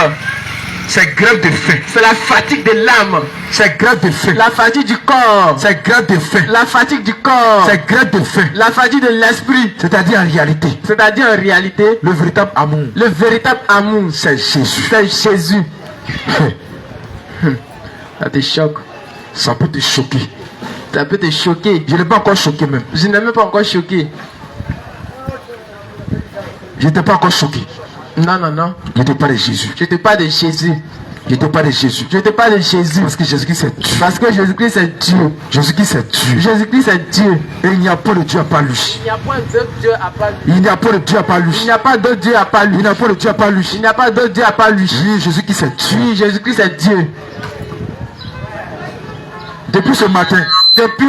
C'est grève de faim. C'est la fatigue de l'âme. C'est grève de faim. La fatigue du corps. C'est grève de faim. La fatigue du corps. C'est grève de faim. La fatigue de l'esprit. C'est-à-dire en réalité. C'est-à-dire en réalité. Le véritable amour. Le véritable amour. C'est Jésus. C'est Jésus. Ça te choque. Ça peut te choquer. Ça peut te choquer. Je n'ai pas encore choqué même. Je n'ai même pas encore choqué. Je n'étais pas encore choqué. Non, non, non. Je te parle de Jésus. Je te parle de Jésus. Je te parle de Jésus. Je te parle de Jésus. Parce que Jésus-Christ c'est Dieu. Parce que Jésus-Christ c'est Dieu. Jésus-Christ c'est Dieu. Jésus-Christ c'est Dieu. Et il n'y a pas de Dieu à part lui. Il n'y a pas d'autre Dieu à part lui. Il n'y a pas de Dieu à part lui. Il n'y a pas d'autre Dieu à part lui. Il n'y a pas de Dieu à part lui. Il n'y a pas d'autre Dieu à part lui. Oui, Jésus-Christ c'est Dieu. Oui, Jésus-Christ c'est Dieu. Depuis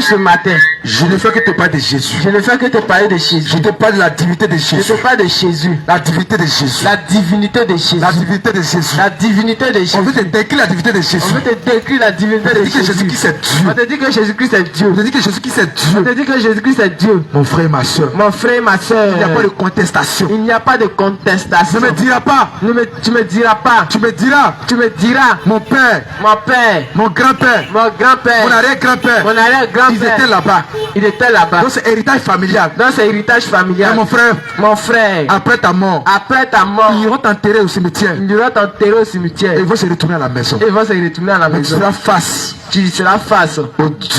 ce matin, je ne fais que te parler de Jésus. Je ne fais que te parler de Jésus. Je te parle de la divinité de Jésus. Je te parle de Jésus. La divinité de Jésus. La divinité de Jésus. La divinité de Jésus. La divinité de Jésus. On veut te décrire la divinité de Jésus. On veut te décrire la divinité de Jésus. Jésus-Christ c'est Dieu. On te dit que Jésus-Christ c'est Dieu. On te dit que Jésus-Christ c'est Dieu. On te dit que Jésus-Christ c'est Dieu. Mon frère et ma soeur. Mon frère et ma soeur. Il n'y a pas de contestation. Il n'y a pas de contestation. Ne me diras pas. Tu me diras pas. Tu me diras. Tu me diras. Mon père. Mon père. Mon grand-père. Mon grand-père. Mon arrière-grand-père. Mon arrière-grand-père. Ils étaient là-bas. Il était là-bas. Donc c'est héritage familial. Donc c'est héritage familial. Et mon frère. Mon frère. Après ta mort. Après ta mort. Ils iront t'enterrer au cimetière. Ils iront t'enterrer au cimetière. Et ils vont se retourner à la maison. Et ils vont se retourner à la maison. Tu seras face. Tu seras face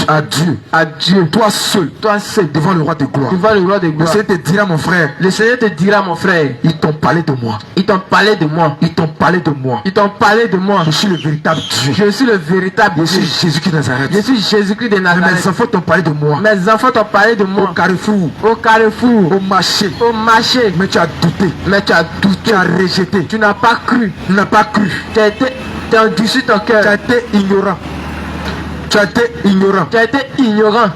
à Dieu. À Dieu. Toi seul. Toi seul. Devant le roi de gloire. Devant le roi de gloire. Le Seigneur te dira mon frère. Le Seigneur te dira mon frère. Ils t'ont parlé de moi. Ils t'ont parlé de moi. Ils t'ont parlé de moi. Ils t'ont parlé de moi. Je suis le véritable Dieu. Je suis le véritable Dieu. Je suis Jésus-Christ de Nazareth. Je suis Jésus-Christ de Nazareth. Mes enfants t'ont parlé de moi. Mes enfants t'ont parlé de moi. Au carrefour. Au carrefour. Au marché. Au marché. Mais tu as douté. Mais tu as douté. Tu as rejeté. Tu n'as pas cru. Tu n'as pas cru. Tu as endurci ton cœur. Tu as été ignorant. Tu as été ignorant. Tu as été ignorant.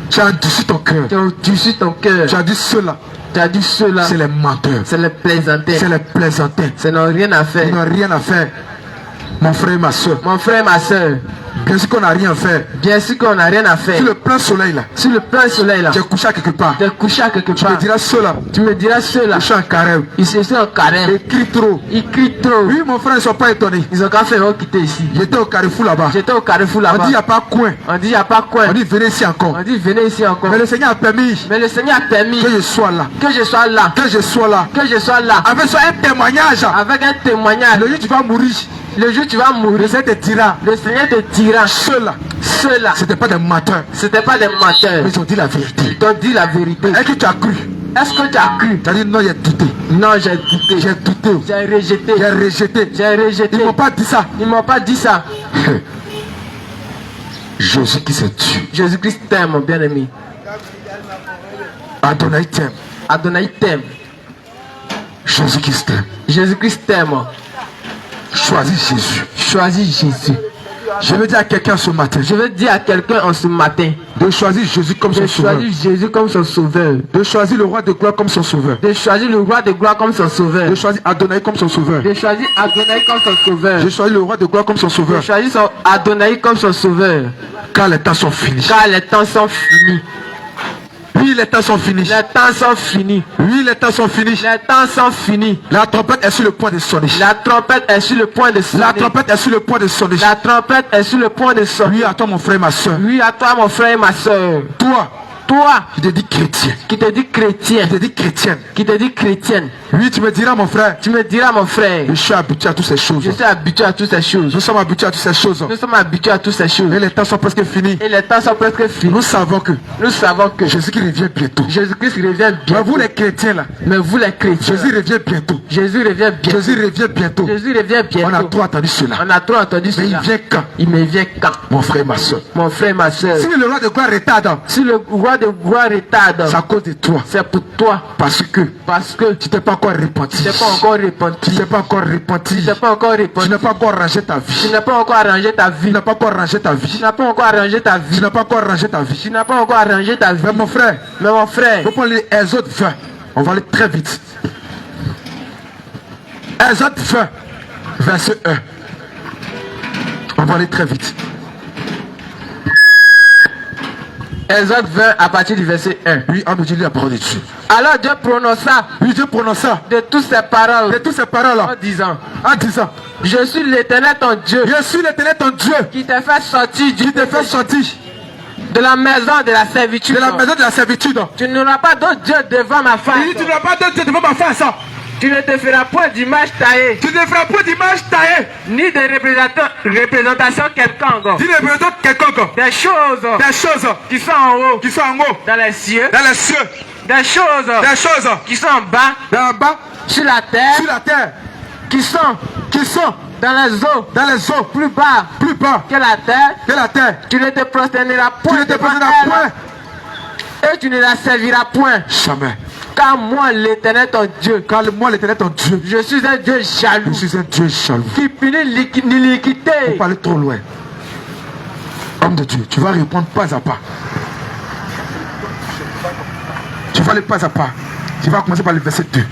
Tu as endurci ton cœur. Tu as endurci ton cœur. Tu as dit cela. Tu as dit cela. C'est les menteurs. C'est les plaisantins. C'est les plaisantins. Ça n'a rien à faire. Ils n'ont rien à faire. Mon frère et ma soeur. Mon frère et ma soeur. Bien sûr qu'on n'a rien à faire. Bien sûr qu'on n'a rien à faire. Sur le plein soleil là. Sur le plein soleil là. Tu es couché à quelque part. Tu es couché à quelque part. Tu me diras cela. Tu me diras cela. Je suis en carême. Ils se sont en carême. Ils crient trop. Ils crient trop. Oui, mon frère, ils ne sont pas étonnés. Ils ont qu'à faire quitter ici. J'étais au carrefour là-bas. J'étais au carrefour là-bas. On dit il n'y a pas coin. On dit il n'y a pas coin. On dit venez ici encore. On dit venez ici encore. Mais le Seigneur a permis. Mais le Seigneur a permis. Que je sois là. Que je sois là. Que je sois là. Que je sois là. Avec un témoignage. Avec un témoignage. Le jour tu vas mourir. Le jour tu vas mourir. Le Seigneur te dira. Le Seigneur te dira. Ceux-là. Ceux-là. C'était pas des menteurs. C'était pas des menteurs. Mais ils ont dit la vérité. Ils t'ont dit la vérité. Est-ce que tu as cru? Est-ce que tu as cru? Tu as dit non, j'ai douté. Non, j'ai douté. J'ai douté. J'ai rejeté. J'ai rejeté. J'ai rejeté. Ils m'ont pas dit ça. Ils m'ont pas dit ça. Jésus-Christ c'est Dieu. Jésus-Christ t'aime, mon bien-aimé. Adonai t'aime. Adonai t'aime. Jésus-Christ t'aime. Jésus-Christ t'aime. Choisis Jésus. Choisis Jésus. Je veux dire à quelqu'un ce matin. Je veux dire à quelqu'un en ce matin. De choisir Jésus comme son sauveur. De choisir Jésus comme son sauveur. De choisir le roi de gloire comme son sauveur. De choisir le roi de gloire comme son sauveur. De choisir Adonai comme son sauveur. De choisir Adonai comme son sauveur. De choisir le roi de gloire comme son sauveur. De choisir son Adonai comme son sauveur. Car les temps sont finis. Car les temps sont finis. Oui, les temps sont finis. Les temps sont finis. Oui, les temps sont finis. Les temps sont finis. La trompette est sur le point de sonner. La trompette est sur le point de sonner. La trompette est sur le point de sonner. La trompette est sur le point de sonner. Oui, à toi mon frère et ma soeur. Oui, à toi mon frère et ma soeur. Toi, qui te dis chrétien. Qui te dit chrétien. Qui te dit chrétienne. Qui te dit chrétienne. Oui, tu me diras mon frère. Tu me diras mon frère. Je suis habitué à toutes ces choses. Je suis habitué à toutes ces choses. Nous sommes habitués à toutes ces choses. Nous sommes habitués à toutes ces choses. Et les temps sont presque finis. Et les temps sont presque finis. Nous savons que Jésus-Christ revient bientôt. Jésus-Christ revient bientôt. Mais vous les chrétiens là. Mais vous les chrétiens. Jésus revient bientôt. Jésus revient bientôt. Jésus revient bientôt. Jésus revient bientôt. On a trop entendu cela. On a trop entendu cela. Mais il vient quand? Il me vient quand? Mon frère et ma soeur. Mon frère et ma soeur. Si le roi de gloire retarde, Si le roi de gloire retarde, c'est à cause de toi. c'est pour toi. Parce que tu t'es pas encore repenti. Tu n'es pas encore repenti. Tu t'es pas encore repenti. Tu n'es pas encore repenti. Tu n'as pas encore rangé ta vie. Tu n'as pas encore arrangé ta vie. Tu n'as pas encore rangé ta vie. Tu n'as pas encore arrangé ta vie. Tu n'as pas encore rangé ta vie. Tu n'as pas encore arrangé ta vie. Mais mon frère, faut prendre les Exode 20. On va aller très vite. Exode 20, verset 1. On va aller très vite. Exode 20 à partir du verset 1. Oui, on nous dit la parole de Dieu. Alors Dieu prononça Oui, Dieu prononça de toutes ces paroles de toutes ces paroles en disant, je suis l'Éternel ton Dieu. Je suis l'Éternel ton Dieu Qui t'a fait sortir de la maison de la servitude. de la maison de la servitude. Tu n'auras pas d'autre Dieu devant ma face. Il dit, tu n'auras pas d'autre Dieu devant ma face. Tu ne te feras point d'image taillée, Tu ne feras pas d'image taillée. ni de représentation quelconque Tu ne représentes quelconque. des choses qui sont en haut, dans les cieux, des choses qui sont en bas, sur la terre, qui sont dans les eaux, plus bas que la terre. Tu ne te prosterneras point devant elle, et tu ne la serviras point. Jamais. Car moi l'Éternel ton Dieu, Je suis un Dieu jaloux, suis un Dieu jaloux. qui punit l'iniquité. Faut pas aller trop loin. Homme de Dieu, tu vas répondre pas à pas. Tu vas aller pas à pas. Tu vas commencer par le verset 2.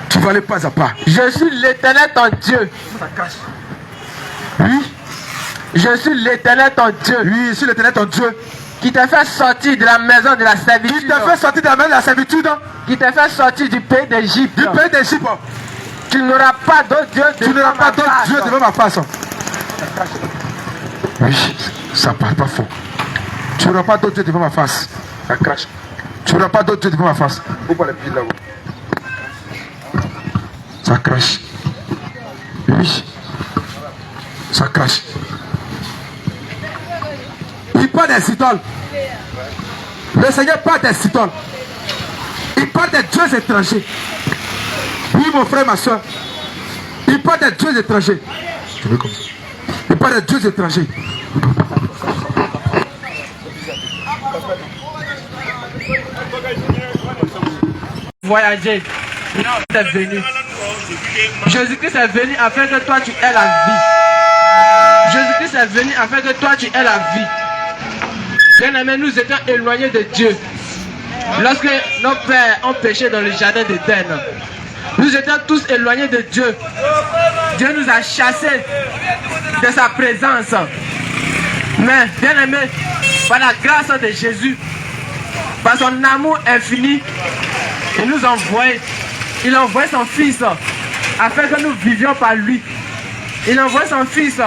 Tu vas aller pas à pas. Je suis l'Éternel ton Dieu. Oui, Je suis l'Éternel ton Dieu, oui, je suis l'Éternel ton Dieu. qui t'a fait sortir de la maison de la servitude. Qui t'a fait sortir de la maison de la servitude. Qui t'a fait sortir du pays d'Égypte. Du pays d'Égypte. Tu n'auras pas d'autre Dieu Tu n'auras devant pas ma d'autre face. Dieu devant ma face. Oui, ça parle pas faux. Tu n'auras pas d'autre Dieu devant ma face. Ça crache. Tu n'auras pas d'autre Dieu devant ma face. Ça crache. Oui. Ça crache. Il parle des idoles. Le Seigneur parle des idoles. Il parle des dieux étrangers. Oui, mon frère, ma soeur. Il parle des dieux étrangers. Tu veux comme ça. Il parle des dieux étrangers. Voyager. Non, c'est venu. Jésus-Christ est venu afin que toi tu aies la vie. Jésus-Christ est venu afin que toi tu aies la vie. Bien-aimés, nous étions éloignés de Dieu. Lorsque nos pères ont péché dans le jardin d'Éden, nous étions tous éloignés de Dieu. Dieu nous a chassés de sa présence. Mais, bien-aimés, par la grâce de Jésus, par son amour infini, il nous a envoyé. Il a envoyé son Fils afin que nous vivions par lui. Il a envoyé son Fils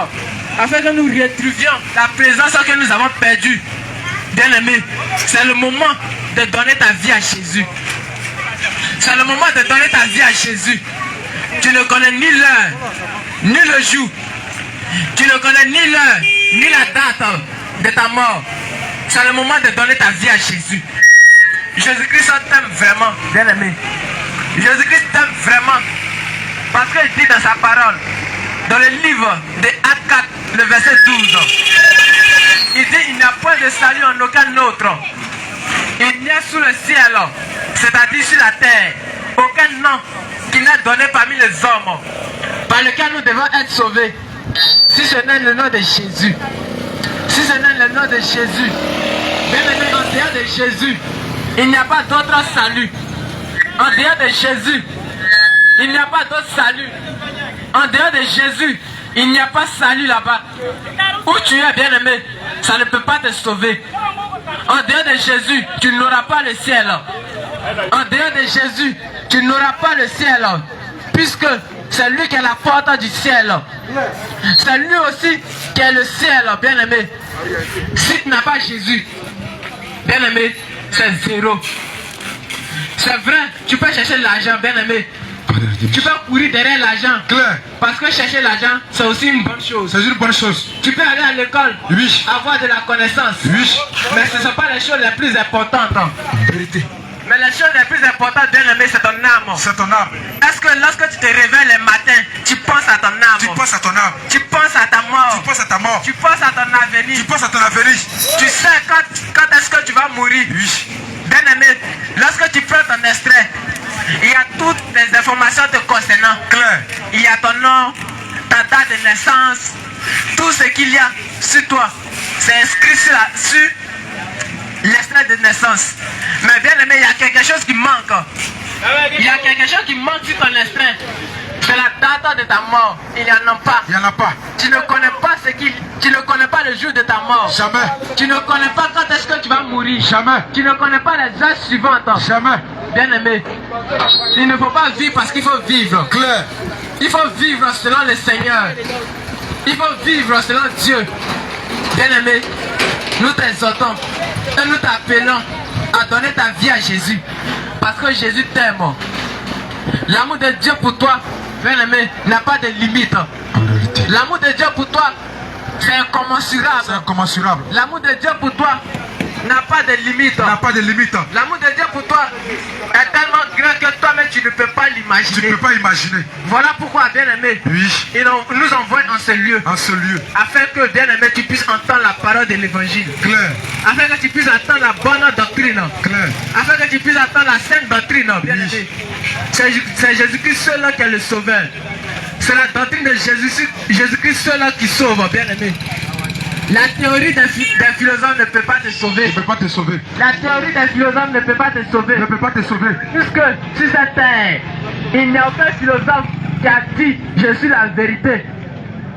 afin que nous retrouvions la présence que nous avons perdue. Bien-aimé, c'est le moment de donner ta vie à Jésus. C'est le moment de donner ta vie à Jésus. Tu ne connais ni l'heure, ni le jour. Tu ne connais ni l'heure, ni la date de ta mort. C'est le moment de donner ta vie à Jésus. Jésus-Christ t'aime vraiment, bien-aimé. Jésus-Christ t'aime vraiment. Parce qu'il dit dans sa parole, dans le livre de Actes 4, le verset 12, il dit il n'y a point de salut en aucun autre. Il n'y a sous le ciel, c'est-à-dire sur la terre, aucun nom qui n'est donné parmi les hommes par lequel nous devons être sauvés. Si ce n'est le nom de Jésus. Si ce n'est le nom de Jésus. Bien-aimé, en dehors de Jésus, il n'y a pas d'autre salut. En dehors de Jésus, il n'y a pas d'autre salut. En dehors de Jésus, il n'y a pas salut là-bas. Où tu es, bien-aimé, ça ne peut pas te sauver. En dehors de Jésus, tu n'auras pas le ciel. En dehors de Jésus, tu n'auras pas le ciel. Puisque c'est lui qui est la porte du ciel. C'est lui aussi qui est le ciel, bien-aimé. Si tu n'as pas Jésus, bien-aimé, c'est zéro. C'est vrai, tu peux chercher l'argent, bien-aimé. Tu peux courir derrière l'argent. Parce que chercher l'argent, c'est aussi une bonne chose. C'est une bonne chose. Tu peux aller à l'école, Oui. avoir de la connaissance. Oui. Mais ce ne sont pas les choses les plus importantes. Vérité. Mais la chose la plus importante, bien aimé, c'est ton âme. C'est ton âme. Est-ce que lorsque tu te réveilles le matin, tu penses à ton âme? Tu penses à ton âme. Tu penses à ta mort. Tu penses à ta mort. Tu penses à ton avenir. Tu penses à ton avenir. Tu sais quand est-ce que tu vas mourir. Oui. Bien aimé, lorsque tu prends ton extrait, il y a toutes les informations te concernant. Claire. Il y a ton nom, ta date de naissance, tout ce qu'il y a sur toi. C'est inscrit sur l'extrait de naissance. Mais bien aimé, il y a quelque chose qui manque. Il y a quelque chose qui manque sur ton extrait. C'est la date de ta mort. Il n'y en a pas. Il n'y en a pas. Tu ne connais pas tu ne connais pas le jour de ta mort. Jamais. Tu ne connais pas quand est-ce que tu vas mourir. Jamais. Tu ne connais pas les heures suivantes. Jamais. Bien aimé, il ne faut pas vivre parce qu'il faut vivre. Claire. Il faut vivre selon le Seigneur. Il faut vivre selon Dieu. Bien aimé, nous t'exhortons et nous t'appelons à donner ta vie à Jésus. Parce que Jésus t'aime. L'amour de Dieu pour toi, bien aimé, n'a pas de limite. L'amour de Dieu pour toi, c'est incommensurable. C'est incommensurable. L'amour de Dieu pour toi n'a pas de limite. N'a pas de limite. L'amour de Dieu pour toi est tellement grand que toi-même tu ne peux pas l'imaginer. Tu ne peux pas imaginer. Voilà pourquoi, bien aimé, Oui. il nous envoie en ce lieu. En ce lieu. Afin que, bien aimé, tu puisses entendre la parole de l'évangile. Claire. Afin que tu puisses entendre la bonne doctrine. Claire. Afin que tu puisses entendre la sainte doctrine. Bien aimé. C'est Jésus-Christ seul qui est le sauveur. C'est la doctrine de Jésus-Christ seul qui sauve, bien aimé. La théorie des philosophes ne peut pas te sauver. Ne peut pas te sauver. La théorie des philosophes ne peut pas te sauver. Ne peut pas te sauver. Puisque sur cette terre, il n'y a aucun philosophe qui a dit je suis la vérité.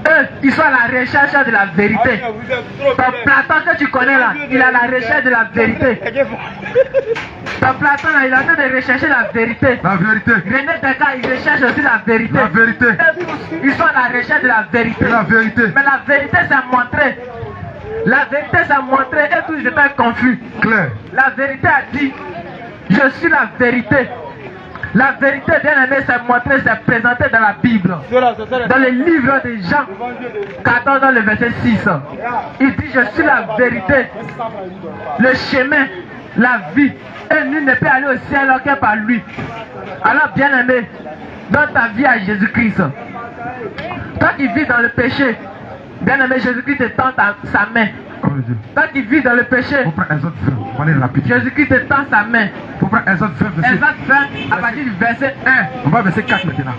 Eux, ils sont à la recherche de la vérité. Ton Platon que tu connais là, il est à la recherche de la vérité. Ton Platon là, il est en train de rechercher la vérité. La vérité. René Descartes, il recherche aussi la vérité. La vérité. Eux tous, ils sont à la recherche de la vérité. La vérité. Mais la vérité s'est montrée. La vérité s'est montrée et tous étaient confus. Claire. La vérité a dit, je suis la vérité. La vérité, bien aimé, s'est montrée, s'est présentée dans la Bible. Dans le livre de Jean 14, dans le verset 6. Il dit, je suis la vérité, le chemin, la vie. Et nul ne peut aller au ciel que par lui. Alors, bien aimé, donne ta vie à Jésus-Christ. Toi qui vis dans le péché, bien aimé, Jésus-Christ te tend sa main. Toi qui vis dans le péché, Jésus-Christ te tend sa main. Exode 20, à partir du verset 1. On va verset 4 maintenant.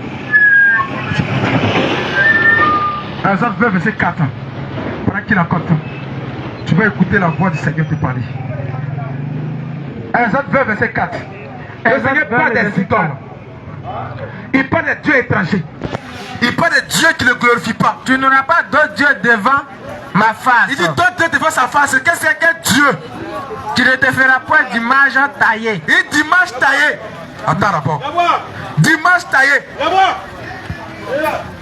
Exode 20, verset 4. Pendant qu'il encore temps, tu vas écouter la voix du Seigneur te parler. Exode 20, verset 4. Le Seigneur parle des idoles. Il parle des dieux étrangers. Il parle des dieux qui ne le glorifient pas. Tu n'auras pas d'autre Dieu devant ma face. Il dit d'autres dieux devant sa face. Qu'est-ce que c'est qu'un Dieu? Tu ne te feras point d'image taillée. Il dit d'image taillée. Attends rapport. D'image taillée.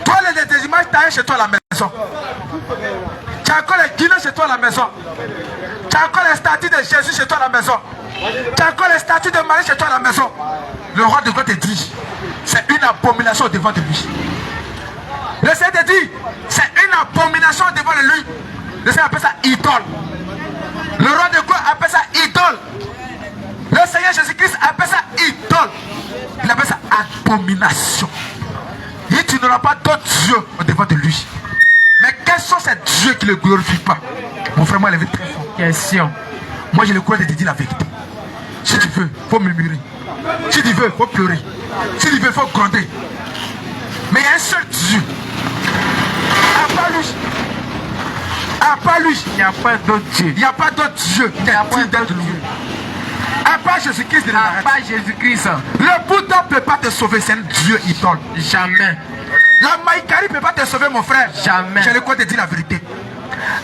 Toi, les images taillées chez toi à la maison. Tu as encore les guinées chez toi à la maison. Tu as encore les statues de Jésus chez toi à la maison. Tu as encore les statues de Marie chez toi à la maison. Le roi de Dieu te dit, c'est une abomination devant de lui. Le Seigneur te dit, c'est une abomination devant de lui. Le Seigneur appelle ça idole. Le roi de Dieu appelle ça idole. Le Seigneur Jésus-Christ appelle ça idole. Il appelle ça abomination. Et tu n'auras pas d'autres dieux devant de lui. Mais quels sont ces dieux qui ne le glorifient pas? Mon frère, moi, il est très fort. Question. Moi, j'ai le courage de te dire la vérité. Si tu veux, il faut murmurer. Si tu veux, il faut pleurer. Si tu veux, il faut gronder. Mais il y a un seul Dieu. À part lui. À part lui. Il n'y a pas d'autre Dieu. Il n'y a pas d'autre Dieu. Il n'y a pas d'autre Dieu. À part Jésus-Christ de Nazareth. À part Jésus-Christ. Le Bouddha ne peut pas te sauver, c'est un Dieu idole. Jamais. La Maïkari ne peut pas te sauver, mon frère. Jamais. J'ai le droit de dire la vérité.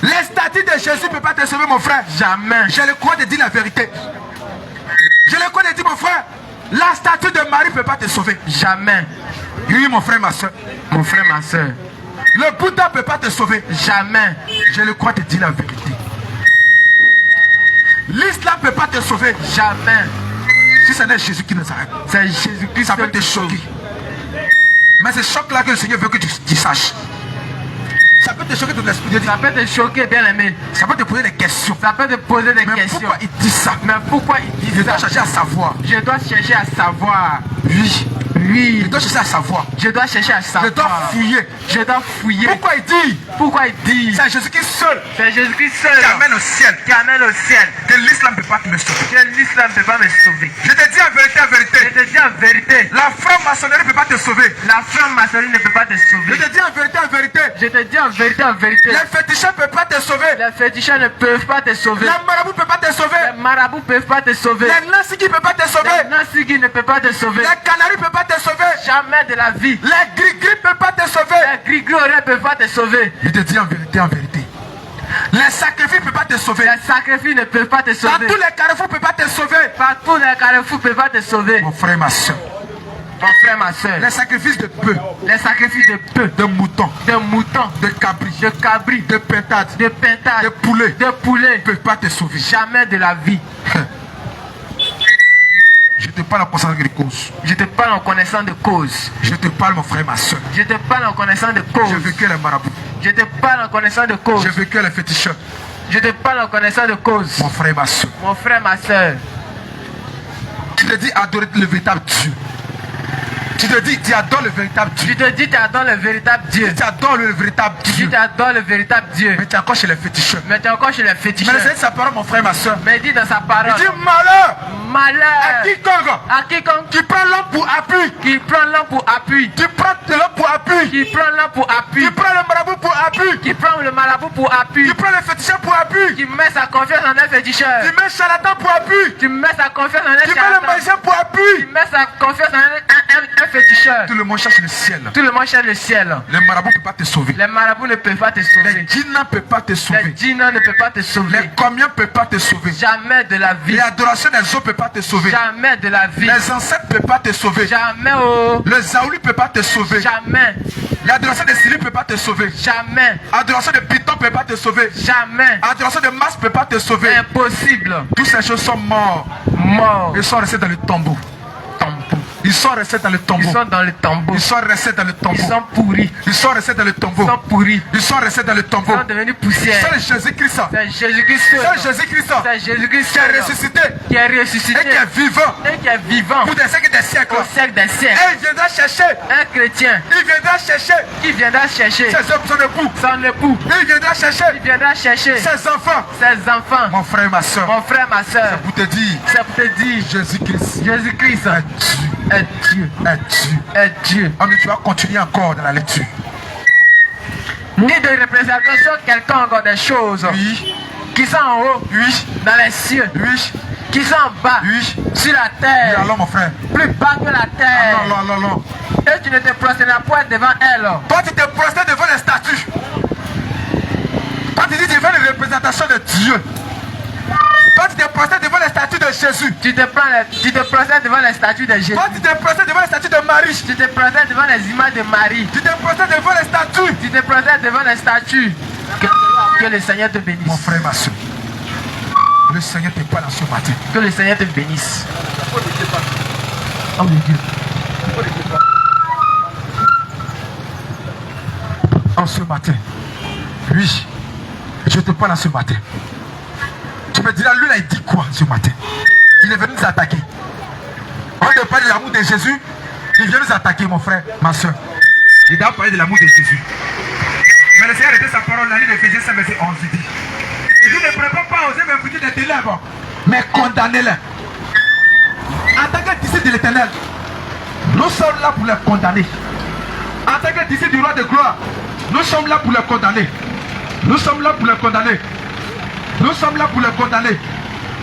Les statues de Jésus ne peuvent pas te sauver, mon frère. Jamais. J'ai le droit de dire la vérité. J'ai le droit de dire, mon frère, la statue de Marie ne peut pas te sauver. Jamais. Oui, mon frère, ma soeur. Mon frère, ma soeur. Le Bouddha ne peut pas te sauver. Jamais. J'ai le droit de dire la vérité. L'islam ne peut pas te sauver. Jamais. Si ce n'est Jésus qui nous arrête. C'est Jésus-Christ. Ça peut te choquer. Mais c'est choc là que le Seigneur veut que tu saches. Ça peut te choquer de l'esprit de Dieu. Ça peut te choquer, bien aimé. Ça peut te poser des questions. Ça peut te poser des questions. Pourquoi il dit ça? Mais pourquoi il dit Je ça? dois chercher à savoir. Je dois chercher à savoir. Oui. Oui. Je dois chercher à savoir. Je dois chercher à savoir. Je dois fouiller. Je dois fouiller. Pourquoi il dit? Pourquoi il dit? C'est Jésus-Christ seul. C'est Jésus-Christ seul Qui amène au ciel. Qui amène au ciel. Que l'islam ne peut pas me sauver. Que l'islam ne peut pas me sauver. Je te dis en vérité, en vérité. Je te dis en vérité. La franc-maçonnerie ne peut pas te sauver. La franc-maçonnerie ne peut pas te Je sauver. te dis en vérité, en vérité. Je te dis en vérité, en vérité. Les féticheurs ne peuvent pas te sauver. Les féticheurs ne peuvent pas te sauver. Les marabouts ne peuvent pas te sauver. Les marabouts ne peuvent pas te sauver. Les Nassiki ne peuvent pas te sauver. Les Nassiki ne peuvent pas te sauver. Les Canaries ne peuvent pas te sauver. Jamais de la vie. Les Gris-Gris ne peuvent pas te sauver. Les Grigori ne peuvent pas te sauver. Je te dis en vérité, en vérité. Les sacrifices ne peuvent pas te sauver. Les sacrifices ne peuvent pas te Dans sauver. tous les carrefours ne peuvent pas te sauver. Partout les carrefours ne peuvent pas te sauver. Mon frère et ma soeur. Mon frère, ma soeur. Les sacrifices de bœufs, Les sacrifices de bœufs, de moutons, de moutons, de cabris, de cabris, de pétades, de pintades, de poulets de poulets. ne peuvent pas te sauver. Jamais de la vie. Je te parle en connaissance de cause. Je te parle en connaissant de cause. Je te parle, mon frère et ma soeur. Je te parle en connaissant de cause. J'ai vécu les marabouts. Je te parle en connaissant de cause. J'ai vécu les féticheurs. Je te parle en connaissant de cause. Mon frère et ma soeur. Mon frère, ma soeur. Tu te dis adorer le véritable Dieu. Tu te dis, tu adores le véritable Dieu. Tu te dis, tu adores le véritable Dieu. Tu adores le véritable Tu dis, Dieu. tu adores le véritable Dieu. Mais tu es encore chez les féticheurs. Mais tu es encore chez les Mais féticheurs. c'est sa parole, mon frère et ma soeur. Mais il dit dans sa Il parole. dit malheur à Malheur quiconque à quiconque qui prend l'homme pour appui. qui prend l'homme pour appui. Qui prend l'homme pour appui. Qui prend l'homme pour appui. Qui prend le marabout pour appui. Qui prend le marabout pour appui. Qui prend le féticheur pour appui. Qui met sa confiance en un féticheur. Qui met charlatan pour appui. Qui met sa confiance en un Qui met le charlatan. magicien pour Qui appui. met sa confiance en un féticheur. Tout le monde cherche le ciel. Tout le monde cherche le ciel. Les marabouts ne peuvent pas te sauver. Les marabouts ne peuvent pas te Les sauver. djinns ne peuvent pas te Les sauver. djinns ne peuvent pas te Les sauver. comiens ne peuvent pas te sauver. Jamais de la vie. L'adoration des eaux ne peut pas te sauver. Jamais de la vie. Les ancêtres ne peuvent pas te sauver. Jamais oh. Le Zaouli ne peut pas te sauver. Jamais. L'adoration des Syriens ne peut pas te sauver. Jamais. L'adoration de Python ne peut pas te sauver. Jamais. L'adoration de Mars ne peut pas te sauver. Impossible. Toutes ces choses sont mortes. Mort. Ils sont restés dans le tombeau. Tombeau. Ils sont restés dans le tombeau. Ils sont dans le tombeau. Ils sont restés dans le tombeau. Ils sont pourris. Ils sont restés dans le tombeau. Ils sont pourris. Ils sont restés dans le Ils tombeau. sont devenus poussière. C'est Jésus-Christ. C'est Jésus-Christ. C'est Jésus-Christ C'est Jésus-Christ qui est ressuscité qui est ressuscité et qui est vivant et qui est vivant pour des siècles et des siècles. au siècle des siècles. Et il viendra chercher. Un chrétien Il viendra chercher qui viendra chercher ses hommes, son époux. son époux. Il viendra chercher Il viendra chercher ses enfants. ses enfants. Mon frère et ma soeur, Mon frère, ma soeur. pour te dire, C'est pour te dire Jésus-Christ Jésus-Christ est Dieu. est Dieu. Est Dieu. Est Dieu. Oh, mais tu vas continuer encore dans la lecture. Ni de représentation quelconque des choses Oui, qui sont en haut, oui, dans les cieux, oui, qui sont en bas, oui. sur la Et terre, alors mon frère, plus bas que la terre. non, non, non, non. Et tu ne te prosterneras point devant elle. Toi tu te prostres devant les statues. Toi tu dis devant les représentations de Dieu. Toi tu te prostres devant les statues de Jésus. Tu te prosternes devant les statues de Jésus. Toi tu te prostres devant les statues de Marie. Tu te prosternes devant les images de Marie. Tu te prostres devant les statues. Tu te prosternes devant les statues. Que le Seigneur te bénisse. Mon frère, ma soeur, le Seigneur te parle en ce matin. Que le Seigneur te bénisse. Oh mon Dieu. En ce matin, oui, je te parle en ce matin. Tu me diras, lui là, il dit quoi ce matin? Il est venu nous attaquer. On te parle de l'amour de Jésus, il vient nous attaquer, mon frère, ma soeur. Il doit parler de l'amour de Jésus. Mais le Seigneur était sa parole, la ligne d'Éphésiens 5, verset 11, il dit, il dit, ne prépare pas oser m'inviter des ténèbres, mais condamnez-les. En tant que disciples de l'Éternel, nous sommes là pour les condamner. En tant que disciples du roi de gloire, nous sommes là pour les condamner. Nous sommes là pour les condamner. Nous sommes là pour les condamner.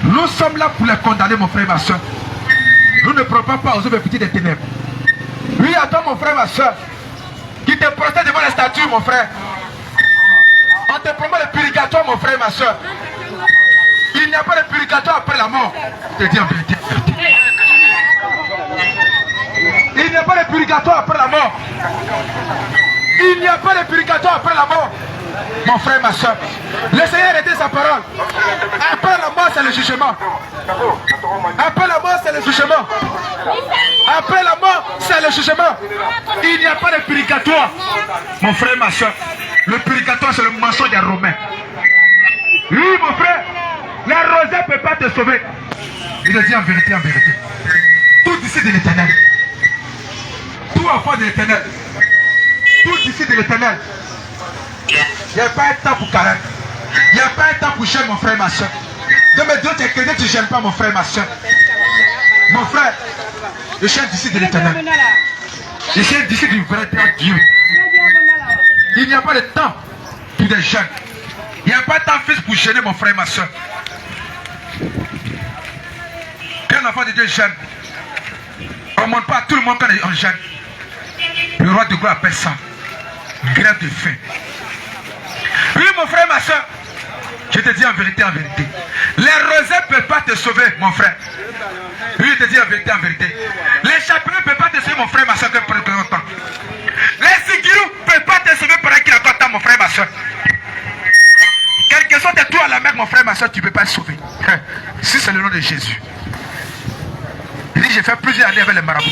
Nous sommes là pour les condamner, mon frère et ma soeur. Nous ne prenons pas aux hommes des ténèbres. Oui, à toi, mon frère et ma soeur, qui te prostate devant les statues, mon frère. On te promet le purgatoire, mon frère et ma soeur. Il n'y a pas de purgatoire après la mort. Je te dis en vérité. Il n'y a pas de purgatoire après la mort. Il n'y a pas de purgatoire après la mort. Mon frère et ma soeur, le Seigneur était sa parole. Après la mort, c'est le jugement. Après la mort, c'est le jugement. Après la mort, c'est le jugement. Il n'y a pas de purgatoire. Mon frère et ma soeur, Le purgatoire, c'est le mensonge des Romains. Oui, mon frère, la rosée ne peut pas te sauver. Il a dit en vérité, tout d'ici de l'éternel, tout enfant de l'éternel, tout d'ici de l'éternel, il n'y a pas un temps pour carême. Il n'y a pas un temps pour gêner mon frère et ma soeur. De me dire, tu es chrétien, tu ne gênes pas mon frère et ma soeur. Mon frère, je cherche d'ici de l'éternel. Je cherche d'ici du vrai Dieu. Il n'y a pas de temps pour des jeunes. Il n'y a pas de temps fils pour gêner mon frère et ma soeur. Quand l'enfant de Dieu jeûne, on ne montre pas à tout le monde quand on jeûne. Le roi de gloire appelle ça grève de faim. Oui, mon frère et ma soeur, je te dis en vérité, les rosées ne peuvent pas te sauver, mon frère. Oui, je te dis en vérité, les chapelets ne peuvent pas te sauver, mon frère et ma soeur, pendant très longtemps. Les sigirous ne peuvent pas te sauver pendant qu'il y a encore temps, mon frère et ma soeur. Quel que soit tes tours à la mer, mon frère et ma soeur, tu ne peux pas te sauver. Si c'est le nom de Jésus. Il dit, j'ai fait plusieurs années avec les marabouts.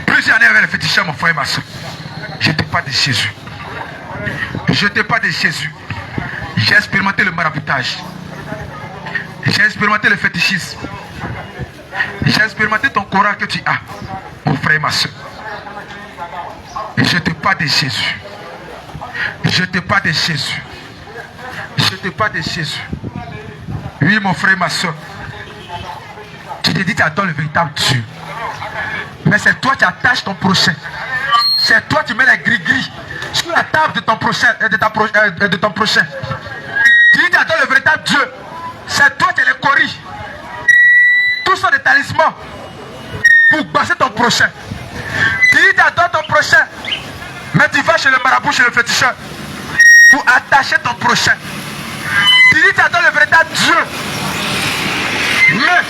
Plusieurs années avec les féticheurs, mon frère et ma soeur. Je ne te parle de Jésus. Je te parle de Jésus. J'ai expérimenté le maraboutage. J'ai expérimenté le fétichisme. J'ai expérimenté ton courage que tu as, mon frère et ma soeur. Et je te parle de Jésus. Je te parle de Jésus. Je te parle de Jésus. Oui, mon frère et ma soeur. Tu te dis, tu adores le véritable Dieu. Mais c'est toi qui attaches ton prochain. C'est toi qui mets les gris-gris sur la table de ton prochain. De ton prochain. Tu dis, tu adores le véritable Dieu. C'est toi qui les corriges. Tout ça des talismans pour passer ton prochain. Tu dis, tu adores ton prochain. Mais tu vas chez le marabout, chez le féticheur pour attacher ton prochain. Tu dis, tu adores le véritable Dieu. Mais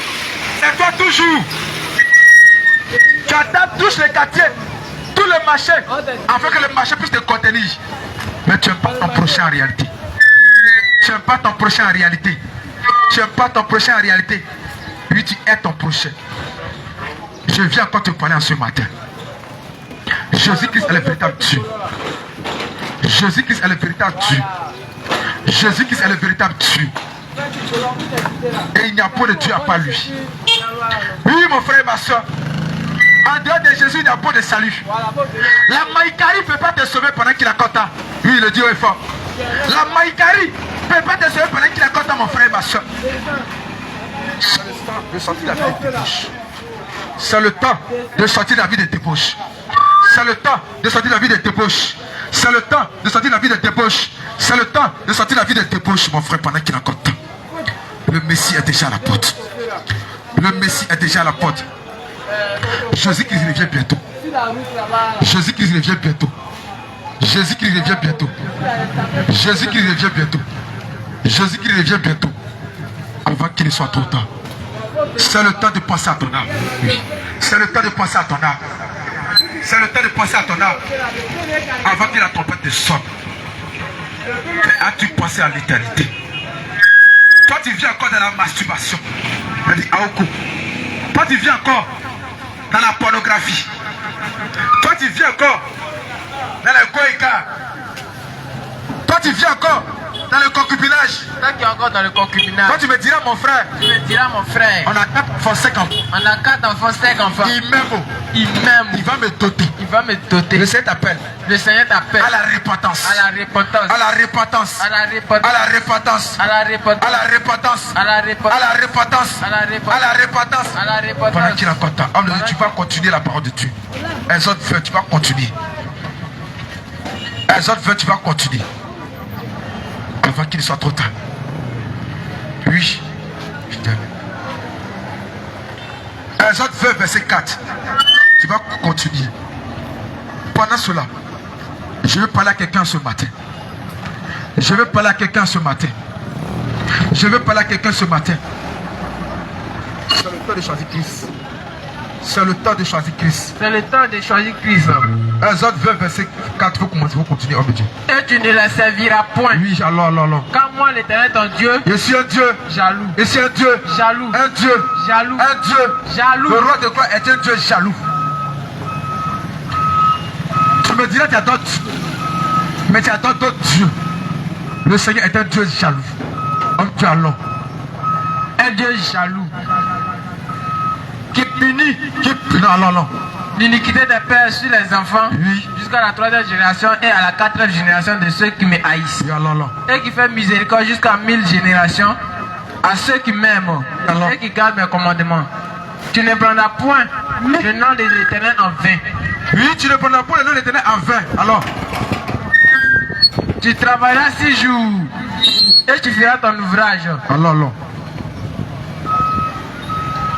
c'est toi toujours. Tu attaques tous les quartiers, tous les marchés, afin que le marché puisse te contenir. Mais tu n'aimes pas ton prochain en réalité. Tu n'aimes pas ton prochain en réalité. Tu n'aimes pas ton prochain en réalité. Oui, tu es ton prochain. Je viens encore te parler en ce matin. Jésus-Christ est le véritable Dieu. Jésus-Christ est le véritable Dieu. Jésus-Christ est le véritable Dieu. Et il n'y a pas de Dieu à part lui. Oui, mon frère et ma soeur. En dehors de Jésus, il n'y a pas de salut. La Maïkari ne peut pas te sauver pendant qu'il a content. Oui, le Dieu est fort. La Maïkari ne peut pas te sauver pendant qu'il a content, mon frère et ma soeur. C'est le temps de sortir la vie de débauche. C'est le temps de sortir la vie de débauche. C'est le temps de sortir la vie de débauche. C'est le temps de sortir la vie de débauche, mon frère, pendant qu'il a content. Le Messie est déjà à la porte. Le Messie est déjà à la porte. Jésus-Christ revient bientôt. Jésus-Christ revient bientôt. Jésus-Christ revient bientôt. Jésus-Christ revient bientôt. Jésus-Christ revient bientôt. Avant qu'il ne soit trop tard. C'est le temps de penser à ton âme. C'est le temps de penser à ton âme. C'est le temps de penser à ton âme. Avant que la trompette te sonne. As-tu pensé à l'éternité? Toi tu vis encore dans la masturbation. Elle dit Aoko. Toi tu vis encore dans la pornographie. Toi tu vis encore dans le goïka. Toi tu vis encore dans le concubinage. Toi qui es encore dans le concubinage. Toi tu me diras mon frère. Tu me diras mon frère. On a 4 enfants, 5 enfants. On a 4 enfants, 5 enfants. Il m'aime. Il m'aime. Il va me doter. Il va me doter. Le Seigneur t'appelle. Le Seigneur t'appelle. À la repentance. À la repentance. À la repentance. À la repentance. À la repentance. À la repentance. À la repentance. À la repentance. À la repentance. À la repentance. À la repentance. À la repentance. Pendant qu'il a content. Homme de Dieu, tu vas continuer la parole de Dieu. Les autres veulent, tu vas continuer. Les autres veulent, tu vas continuer. Avant qu'il ne soit trop tard. Oui. Je t'aime. Les autres veulent, verset 4. Tu vas continuer. Pendant cela, je veux parler à quelqu'un ce matin. Je veux parler à quelqu'un ce matin. Je veux parler à quelqu'un ce matin. C'est le temps de choisir Christ. C'est le temps de choisir Christ. C'est le temps de choisir Christ. Les autres veulent verset 4. Vous continuez, homme de Dieu. Et tu ne la serviras point. Oui, alors. Car moi, l'Éternel, ton Dieu, je suis un Dieu jaloux. Je suis un Dieu Jaloux. Un Dieu Jaloux. Un Dieu Jaloux. Le roi de gloire est un Dieu jaloux. Tu me diras, tu adores. Mais tu adores d'autres dieux. Le Seigneur est un Dieu jaloux. Un Dieu allons. Un Dieu jaloux. Qui punit. Non. L'iniquité des pères sur les enfants. Oui. Jusqu'à la 3e génération et à la 4e génération de ceux qui me haïssent. Et qui fait miséricorde jusqu'à 1000 générations à ceux qui m'aiment et qui gardent mes commandements. Tu ne prendras point le nom de l'Éternel en vain. Oui, tu ne prendras point le nom de l'Éternel en vain. Alors, tu travailleras 6 jours et tu feras ton ouvrage. Alors.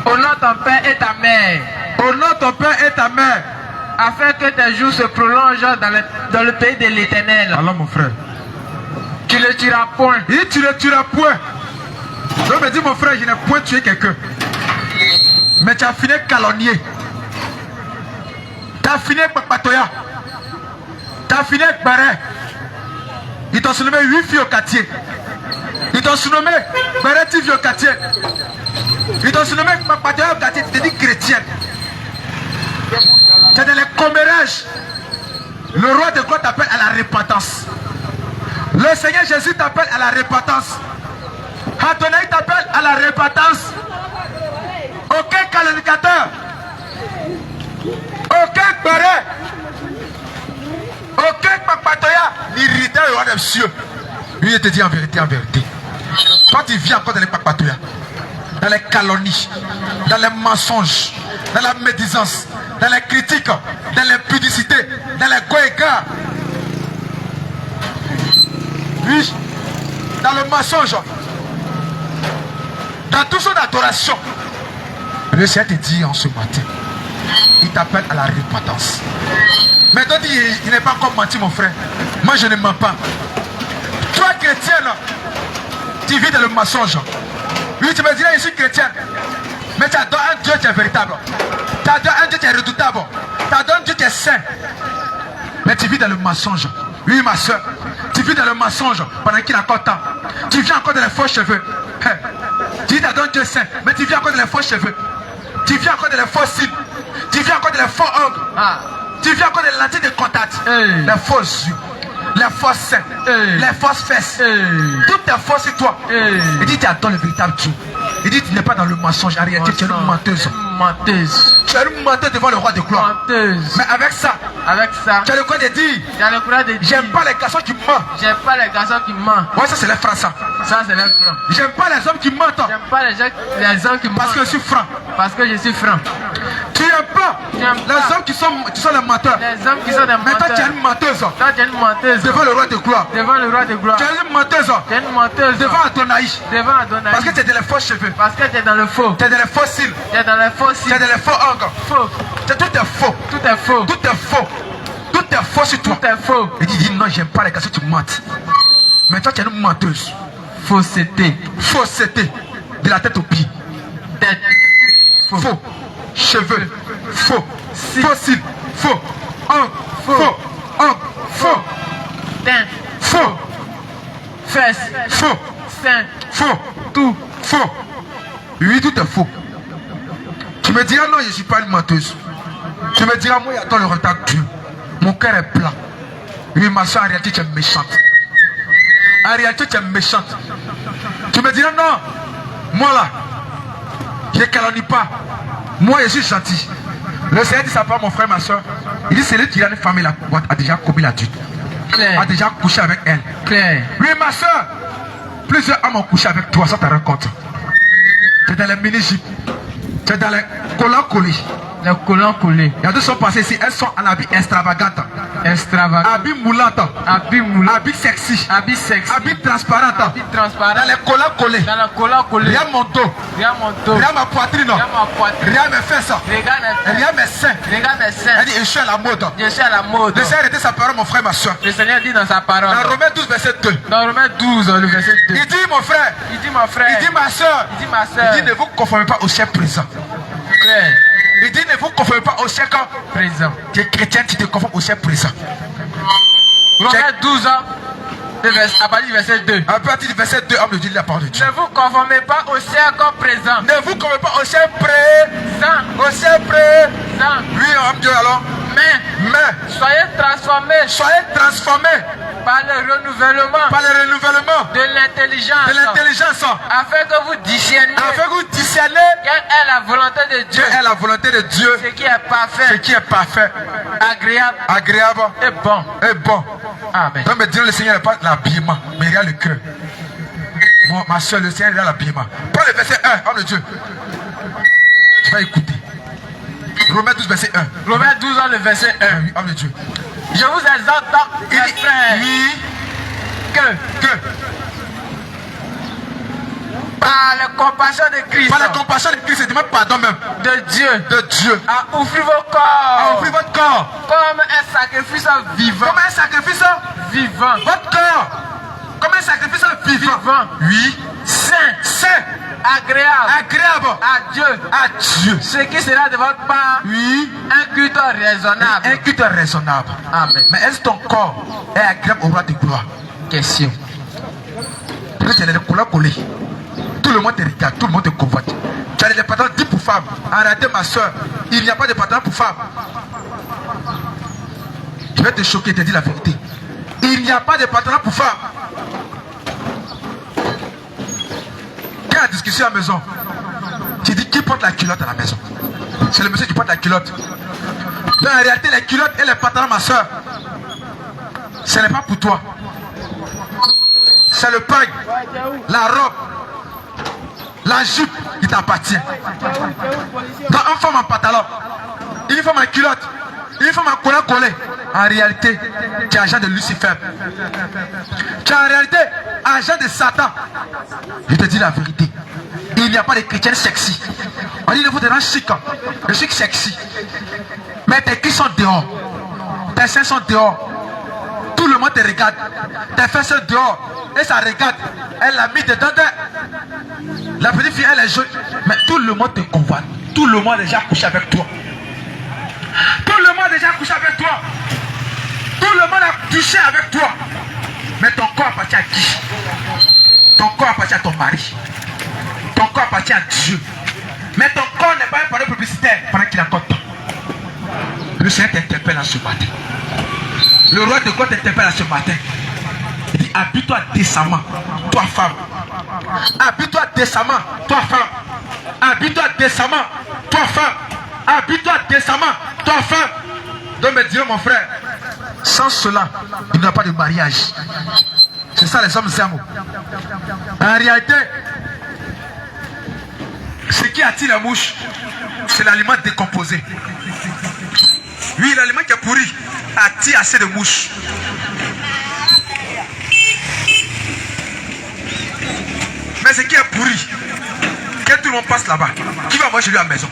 Honore ton père et ta mère. Honore ton père et ta mère. Afin que tes jours se prolongent dans le pays de l'Éternel. Alors mon frère. Tu ne tueras point. Et tu ne tueras point. Je me dis mon frère, je n'ai point tué quelqu'un. Mais tu as fini calomnier. Tu as fini Patoya. Tu as fini Barret. Ils t'ont surnommé 8 filles au quartier. Ils t'ont surnommé Barret 10 filles au quartier. Ils t'ont surnommé Patoya au quartier. Tu t'es dit chrétienne. C'est dans les commérages. Le roi de gloire t'appelle à la repentance. Le Seigneur Jésus t'appelle à la repentance. Adonai t'appelle à la repentance. Aucun calomniateur, aucun barret, aucun papatoya n'irritait le roi des cieux. Lui, il te dit en vérité, en vérité. Toi, tu vis encore dans les papatoyas, dans les calomnies, dans les mensonges, dans la médisance, dans les critiques, dans l'impudicité, dans les goégas. Oui, dans le mensonge, dans tout son adoration. Le Seigneur te dit en ce matin, il t'appelle à la repentance. Mais toi, il n'est pas encore menti, mon frère. Moi, je ne mens pas. Toi, chrétienne, tu vis dans le mensonge. Oui, tu me dirais, je suis chrétien. Mais tu adores un Dieu qui est véritable. Tu adores un Dieu qui est redoutable. Tu adores un Dieu qui est saint. Mais tu vis dans le mensonge. Oui, ma soeur, tu vis dans le mensonge pendant qu'il a encore temps. Tu vis encore dans les faux cheveux. Tu dis tu adores un Dieu saint, mais tu vis encore dans les faux cheveux. Tu vis encore dans les faux cils. Tu vis encore dans les faux ongles. Tu vis encore dans les lentilles de contact. Les faux yeux. Les fausses seins. Les fausses fesses. Tout est faux sur toi. Il dit tu adores le véritable Dieu. Il dit tu n'es pas dans le mensonge. En réalité, tu es une menteuse. Tu es une menteuse devant le roi de gloire. Mais avec ça, tu as le quoi de dire. J'aime pas les garçons qui mentent. J'aime pas les garçons qui mentent. Ouais, ça c'est les francs ça. Ça c'est les francs. J'aime pas les hommes qui mentent. J'aime pas les hommes qui mentent. Parce que je suis franc. Parce que je suis franc. Tu n'aimes pas les hommes qui sont les menteurs. Les hommes qui sont des menteurs. Mais toi tu es une menteuse. Toi tu es une menteuse. Devant le roi de gloire. Devant le roi de gloire. Tu es une menteuse. Tu es une menteuse. Devant Adonai. Devant Adonai. Parce que tu es dans les faux cheveux. Parce que tu es dans le faux. Tu es dans les faux cils. Tu es dans les faux cils. Tu es dans les faux ongles. Faux. Tout est faux. Tout est faux. Tout est faux. Tout est faux sur toi. Tout est faux. Il dit non, j'aime pas les garçons qui mentent. Mais toi tu es une menteuse. Fausseté. Fausseté. De la tête aux pieds. Tête. Faux. Faux. Cheveux. Faux. Faux cils. Faux. Ongles. Faux. Ongles. Faux. Teint. Faux. Fesses. Faux. Sein. Faux. Tout. Faux. Oui, tout est faux. Tu me diras non, je ne suis pas une menteuse. Tu me diras moi, j'attends le retard de Dieu. Mon cœur est plat. Oui, ma soeur, en réalité, tu es méchante. En réalité, tu es méchante. Tu me diras non, moi là, je ne calomnie pas. Moi, je suis gentil. Le Seigneur dit ça pas mon frère, ma soeur. Il dit c'est lui qui a une femme là, a déjà commis l'adulte. A déjà couché avec elle. Claire. Oui, ma soeur. Plusieurs hommes ont couché avec toi sans ta rencontre. Tu es dans les mini-jeeps. Tu es dans les collants collés. Les collants collés. Il y a deux sont passées ici. Elles sont en habit extravagante. Extravagant. Habit moulante. Habit moulant. Habit sexy. Habit sexy. Habit transparent. Habit transparent. Dans les collants collés. Dans les collants collés. Regarde mon dos. Regarde mon dos. Regarde ma poitrine. Regarde ma poitrine. Regarde mes fesses. Regarde mes fesses. Regarde mes seins. Regarde mes seins. Elle dit je suis à la mode. Je suis à la mode. Le Seigneur était sa parole, mon frère, ma soeur. Le Seigneur dit dans sa parole. Dans Romains 12, verset 2. Dans Romains 12, le verset 2. Il dit mon frère. Il dit mon frère. Il dit ma soeur. Il dit ma soeur. Il dit ne vous conformez pas au siècle présent. Frère. Il dit ne vous conformez pas au siècle présent. Tu es chrétien, tu te conformes au siècle présent. Romains 12 ans. À partir du verset 2. À partir du verset 2, homme de Dieu, la parole de Dieu. Ne vous conformez pas au siècle présent. Ne vous conformez pas au siècle présent. Au siècle présent. Oui, homme de Dieu, alors. Mais soyez transformés. Soyez transformés Par le renouvellement. Par le renouvellement. De l'intelligence. De l'intelligence. Afin que vous discerniez. Afin que vous discerniez. Quelle est la volonté de Dieu. Quelle est la volonté de Dieu. Ce qui est parfait. Ce qui est parfait. Agréable. Agréable. Et bon. Et bon. Amen. Donc me dire le Seigneur n'est pas l'habillement, mais il y a le cœur. Ma soeur, le Seigneur il y a l'habillement. Prends le verset 1, homme de Dieu. Tu vas écouter. Romains 12, verset 1. Romains 12, le verset 1. Oui, homme de Dieu. Je vous exhorte donc, mes frères, que par la compassion de Christ, par la compassion de Christ, demande pardon même de Dieu, à offrir vos corps, à offrir votre corps comme un sacrifice vivant, comme un sacrifice vivant, votre corps comme un sacrifice vivant, oui, saint, agréable à Dieu, ce qui sera de votre part, oui, un culte raisonnable. Un culte raisonnable. Amen. Mais est-ce ton corps est agréable au roi de gloire? Question. Peut-être qu'il y a des couleurs collées. Tout le monde te regarde, tout le monde te convoite. Tu as des départements 10 pour femmes. En réalité, ma soeur, il n'y a pas de département pour femmes. Je vais te choquer, te dire la vérité. Il n'y a pas de département pour femmes. Quand la discussion à la maison, tu dis qui porte la culotte à la maison? C'est le monsieur qui porte la culotte. Mais en réalité, les culottes et les pantalons, ma soeur, ce n'est pas pour toi. C'est le pagne, la robe, la jupe qui t'appartient. Dans une femme en pantalon, une femme en culotte, une femme en collant collé. En réalité, tu es agent de Lucifer. Tu es en réalité agent de Satan. Je te dis la vérité. Il n'y a pas de chrétiens sexy. On dit qu'il faut te rendre chic. Le chic sexy. Mais tes culs sont dehors. Tes seins sont dehors. Tout le monde te regarde. Tes fesses sont dehors. Et ça regarde. Elle l'a mis dedans. La petite fille, elle est jolie. Mais tout le monde te convoite. Tout le monde a déjà couché avec toi. Tout le monde a déjà couché avec toi. Tout le monde a touché avec toi. Mais ton corps appartient à qui? Ton corps appartient à ton mari. Ton corps appartient à Dieu. Mais ton corps n'est pas un panneau publicitaire pendant qu'il a encore temps. Le Seigneur t'interpelle ce matin. Le roi de God t'interpelle ce matin. Il dit, habille-toi décemment, toi femme. Habille-toi décemment, toi femme. Habille-toi décemment, toi femme. Habille-toi décemment, toi femme. Donc me dire mon frère, sans cela, il n'y a pas de mariage. C'est ça les hommes aiment. En réalité, ce qui attire la mouche, c'est l'aliment décomposé. Oui, l'aliment qui est pourri attire assez de mouches. Mais ce qui est pourri, quand tout le monde passe là-bas, qui va manger lui à la maison?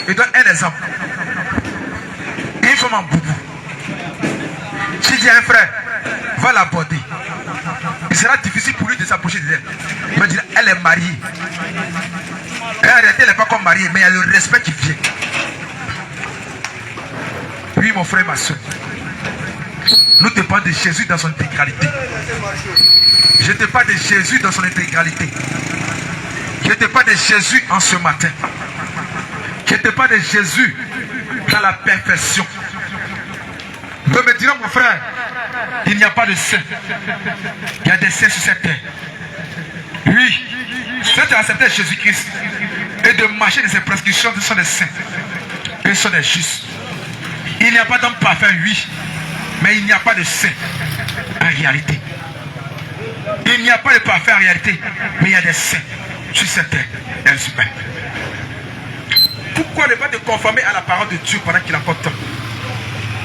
Je donne un exemple. Une femme en boubou. Si dit à un frère, va l'aborder, il sera difficile pour lui de s'approcher d'elle. Il me dit, elle est mariée. Et en réalité, elle n'est pas comme mariée, mais il y a le respect qui vient. Oui, mon frère, ma soeur. Nous te parlons de Jésus dans son intégralité. Je te parle de Jésus dans son intégralité. Je te parle de Jésus en ce matin. Je te parle de Jésus dans la perfection. Vous me direz, mon frère, il n'y a pas de saint. Il y a des saints sur cette terre. Oui, ceux qui ont accepté Jésus-Christ et de marcher de ses prescriptions, ce sont des saints. Ils sont des justes. Il n'y a pas d'homme parfait, oui, mais il n'y a pas de saint en réalité. Il n'y a pas de parfait en réalité, mais il y a des saints sur cette terre. Pourquoi ne pas te conformer à la parole de Dieu pendant qu'il a encore temps?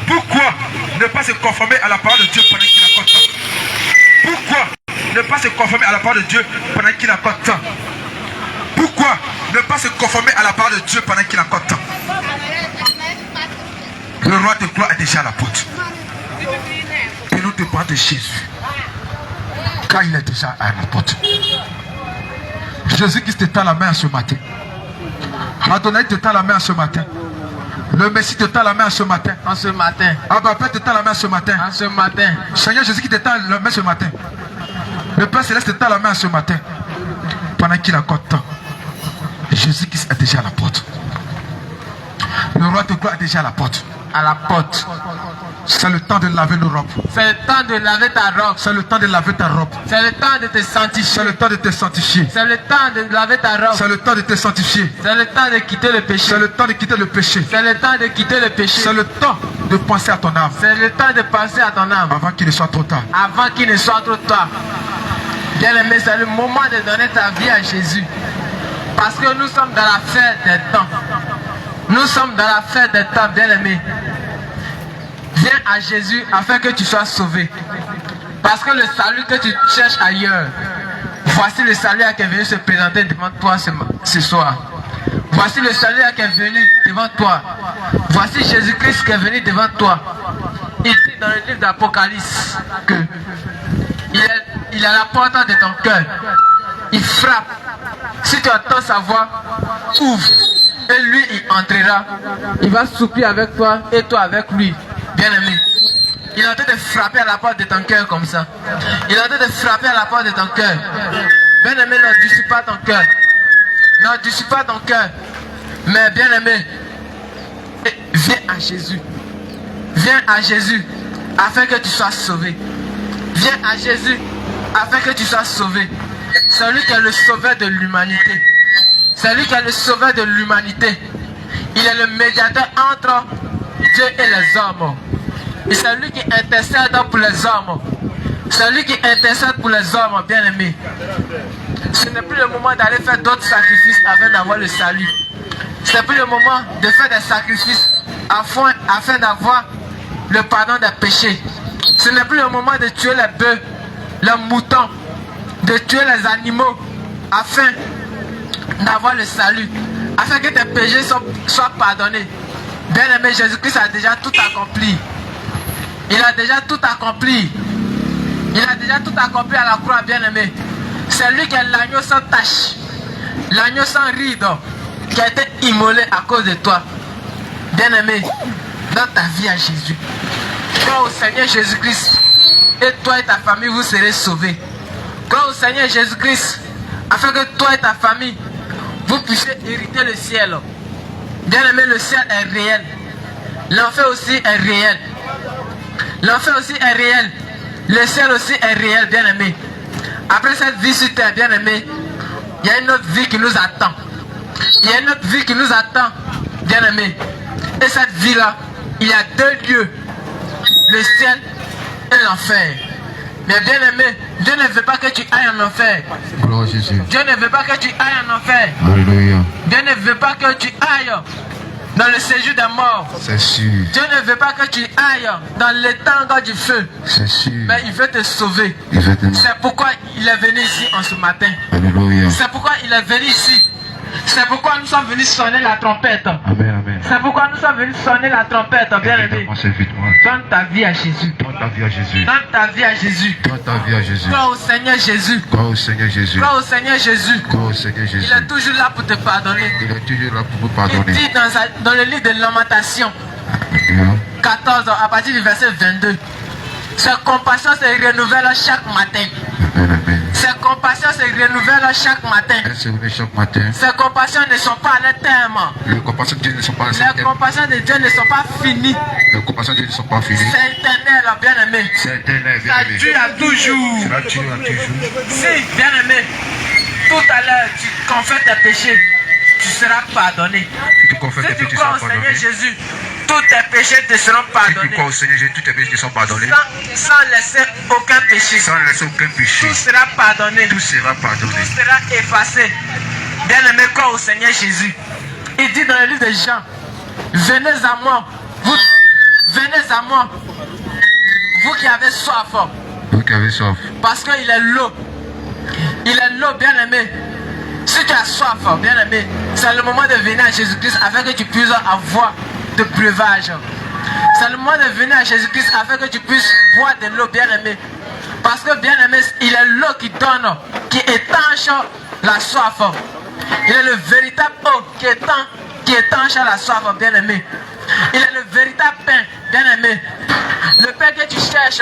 Pourquoi ne pas se conformer à la parole de Dieu pendant qu'il a encore temps? Pourquoi ne pas se conformer à la parole de Dieu pendant qu'il a encore temps? Pourquoi ne pas se conformer à la parole de Dieu pendant qu'il a encore temps? Le roi de gloire est déjà à la porte. Et nous te parlons de Jésus. Car il est déjà à la porte. Jésus qui te tend la main ce matin. Adonai te tend la main ce matin. Le Messie te tend la main ce matin. En ce matin. Abba Père te tend la main ce matin. En ce matin. Seigneur Jésus qui te tend la main ce matin. Le Père Céleste te tend la main ce matin. Pendant qu'il a encore temps. Jésus qui est déjà à la porte. Le roi de gloire est déjà à la porte. À la porte. C'est le temps de laver nos robes. C'est le temps de laver ta robe. C'est le temps de laver ta robe. C'est le temps de te sanctifier. C'est le temps de te sanctifier. C'est le temps de laver ta robe. C'est le temps de te sanctifier. C'est le temps de quitter le péché. C'est le temps de quitter le péché. C'est le temps de quitter le péché. C'est le temps de penser à ton âme. C'est le temps de penser à ton âme. Avant qu'il ne soit trop tard. Avant qu'il ne soit trop tard. Bien-aimé, c'est le moment de donner ta vie à Jésus. Parce que nous sommes dans la fête des temps. Nous sommes dans la fête des temps, bien-aimé. Viens à Jésus afin que tu sois sauvé. Parce que le salut que tu cherches ailleurs, voici le salut qui est venu se présenter devant toi ce soir. Voici le salut qui est venu devant toi. Voici Jésus-Christ qui est venu devant toi. Il dit dans le livre d'Apocalypse que il est à la porte de ton cœur. Il frappe. Si tu entends sa voix, ouvre. Et lui, il entrera. Il va souper avec toi et toi avec lui. Bien-aimé. Il est en train de frapper à la porte de ton cœur comme ça. Il est en train de frapper à la porte de ton cœur. Bien-aimé, ne dissipe pas ton cœur. Ne dissipe pas ton cœur. Mais bien-aimé, viens à Jésus. Viens à Jésus afin que tu sois sauvé. Viens à Jésus afin que tu sois sauvé. C'est lui qui est le sauveur de l'humanité. C'est lui qui est le sauveur de l'humanité. Il est le médiateur entre Dieu et les hommes. Et c'est lui qui intercède pour les hommes. C'est lui qui intercède pour les hommes, bien-aimés. Ce n'est plus le moment d'aller faire d'autres sacrifices afin d'avoir le salut. Ce n'est plus le moment de faire des sacrifices afin d'avoir le pardon des péchés. Ce n'est plus le moment de tuer les bœufs, les moutons, de tuer les animaux afin d'avoir le salut, afin que tes péchés soient pardonnés. Bien-aimé, Jésus-Christ a déjà tout accompli. Il a déjà tout accompli. Il a déjà tout accompli à la croix, bien-aimé. C'est lui qui est l'agneau sans tache, l'agneau sans ride, qui a été immolé à cause de toi. Bien-aimé, dans ta vie à Jésus, crois au Seigneur Jésus-Christ, et toi et ta famille, vous serez sauvés. Crois au Seigneur Jésus-Christ, afin que toi et ta famille, vous puissiez hériter le ciel. Bien-aimé, le ciel est réel. L'enfer aussi est réel. L'enfer aussi est réel. Le ciel aussi est réel, bien-aimé. Après cette vie sur terre, bien-aimé, il y a une autre vie qui nous attend. Il y a une autre vie qui nous attend, bien-aimé. Et cette vie-là, il y a deux lieux. Le ciel et l'enfer. Mais bien-aimé, Dieu ne veut pas que tu ailles en enfer. Gloire à Jésus. Dieu ne veut pas que tu ailles en enfer. Alléluia. Dieu ne veut pas que tu ailles dans le séjour des morts. C'est sûr. Dieu ne veut pas que tu ailles dans l'étang du feu. C'est sûr. Mais il veut te sauver. C'est pourquoi il est venu ici en ce matin. Alléluia. C'est pourquoi il est venu ici. C'est pourquoi nous sommes venus sonner la trompette. Amen, amen. C'est pourquoi nous sommes venus sonner la trompette, bien-aimé. Donne ta vie à Jésus. Donne ta vie à Jésus. Donne ta vie à Jésus. Donne ta vie à Jésus. Crois au Seigneur Jésus. Crois au Seigneur Jésus. Crois au Seigneur Jésus. Crois au Seigneur Jésus. Il est toujours là pour te pardonner. Il est toujours là pour vous Il pardonner. dit dans le livre de Lamentation 14, à partir du verset 22. Ses compassions se renouvellent chaque matin. Amen, amen. Ses compassions se renouvellent chaque matin. Elles se réveillent chaque matin. Ses compassions ne sont pas à leur terme. Les compassions de Dieu ne sont pas Les compassions de Dieu ne sont pas finies. Les compassions de Dieu ne sont pas finies. C'est éternel, bien-aimé. C'est éternel, Ça bien-aimé. dure à toujours. Ça dure à toujours. Si, bien-aimé, tout à l'heure tu confesses tes péchés, tu seras pardonné. Tu confesses tes Si tu péchés, tu crois seras au Seigneur pardonné. Jésus, tous tes péchés te seront Si tu pardonnés. crois au Seigneur Jésus, tous tes péchés sont pardonnés. Sans laisser aucun péché. Sans laisser aucun péché. Tout sera pardonné. Tout sera pardonné. Tout sera effacé. Bien-aimé, crois au Seigneur Jésus. Il dit dans le livre de Jean, venez à moi, venez à moi, vous qui avez soif. Vous qui avez soif. Parce qu'il est l'eau. Il est l'eau, bien-aimé. Si tu as soif, bien-aimé, c'est le moment de venir à Jésus-Christ afin que tu puisses avoir de breuvage. C'est le moment de venir à Jésus-Christ afin que tu puisses boire de l'eau, bien-aimé. Parce que, bien-aimé, il est l'eau qui donne, qui étanche la soif. Il est le véritable eau qui étanche la soif, bien-aimé. Il est le véritable pain, bien-aimé. Le pain que tu cherches,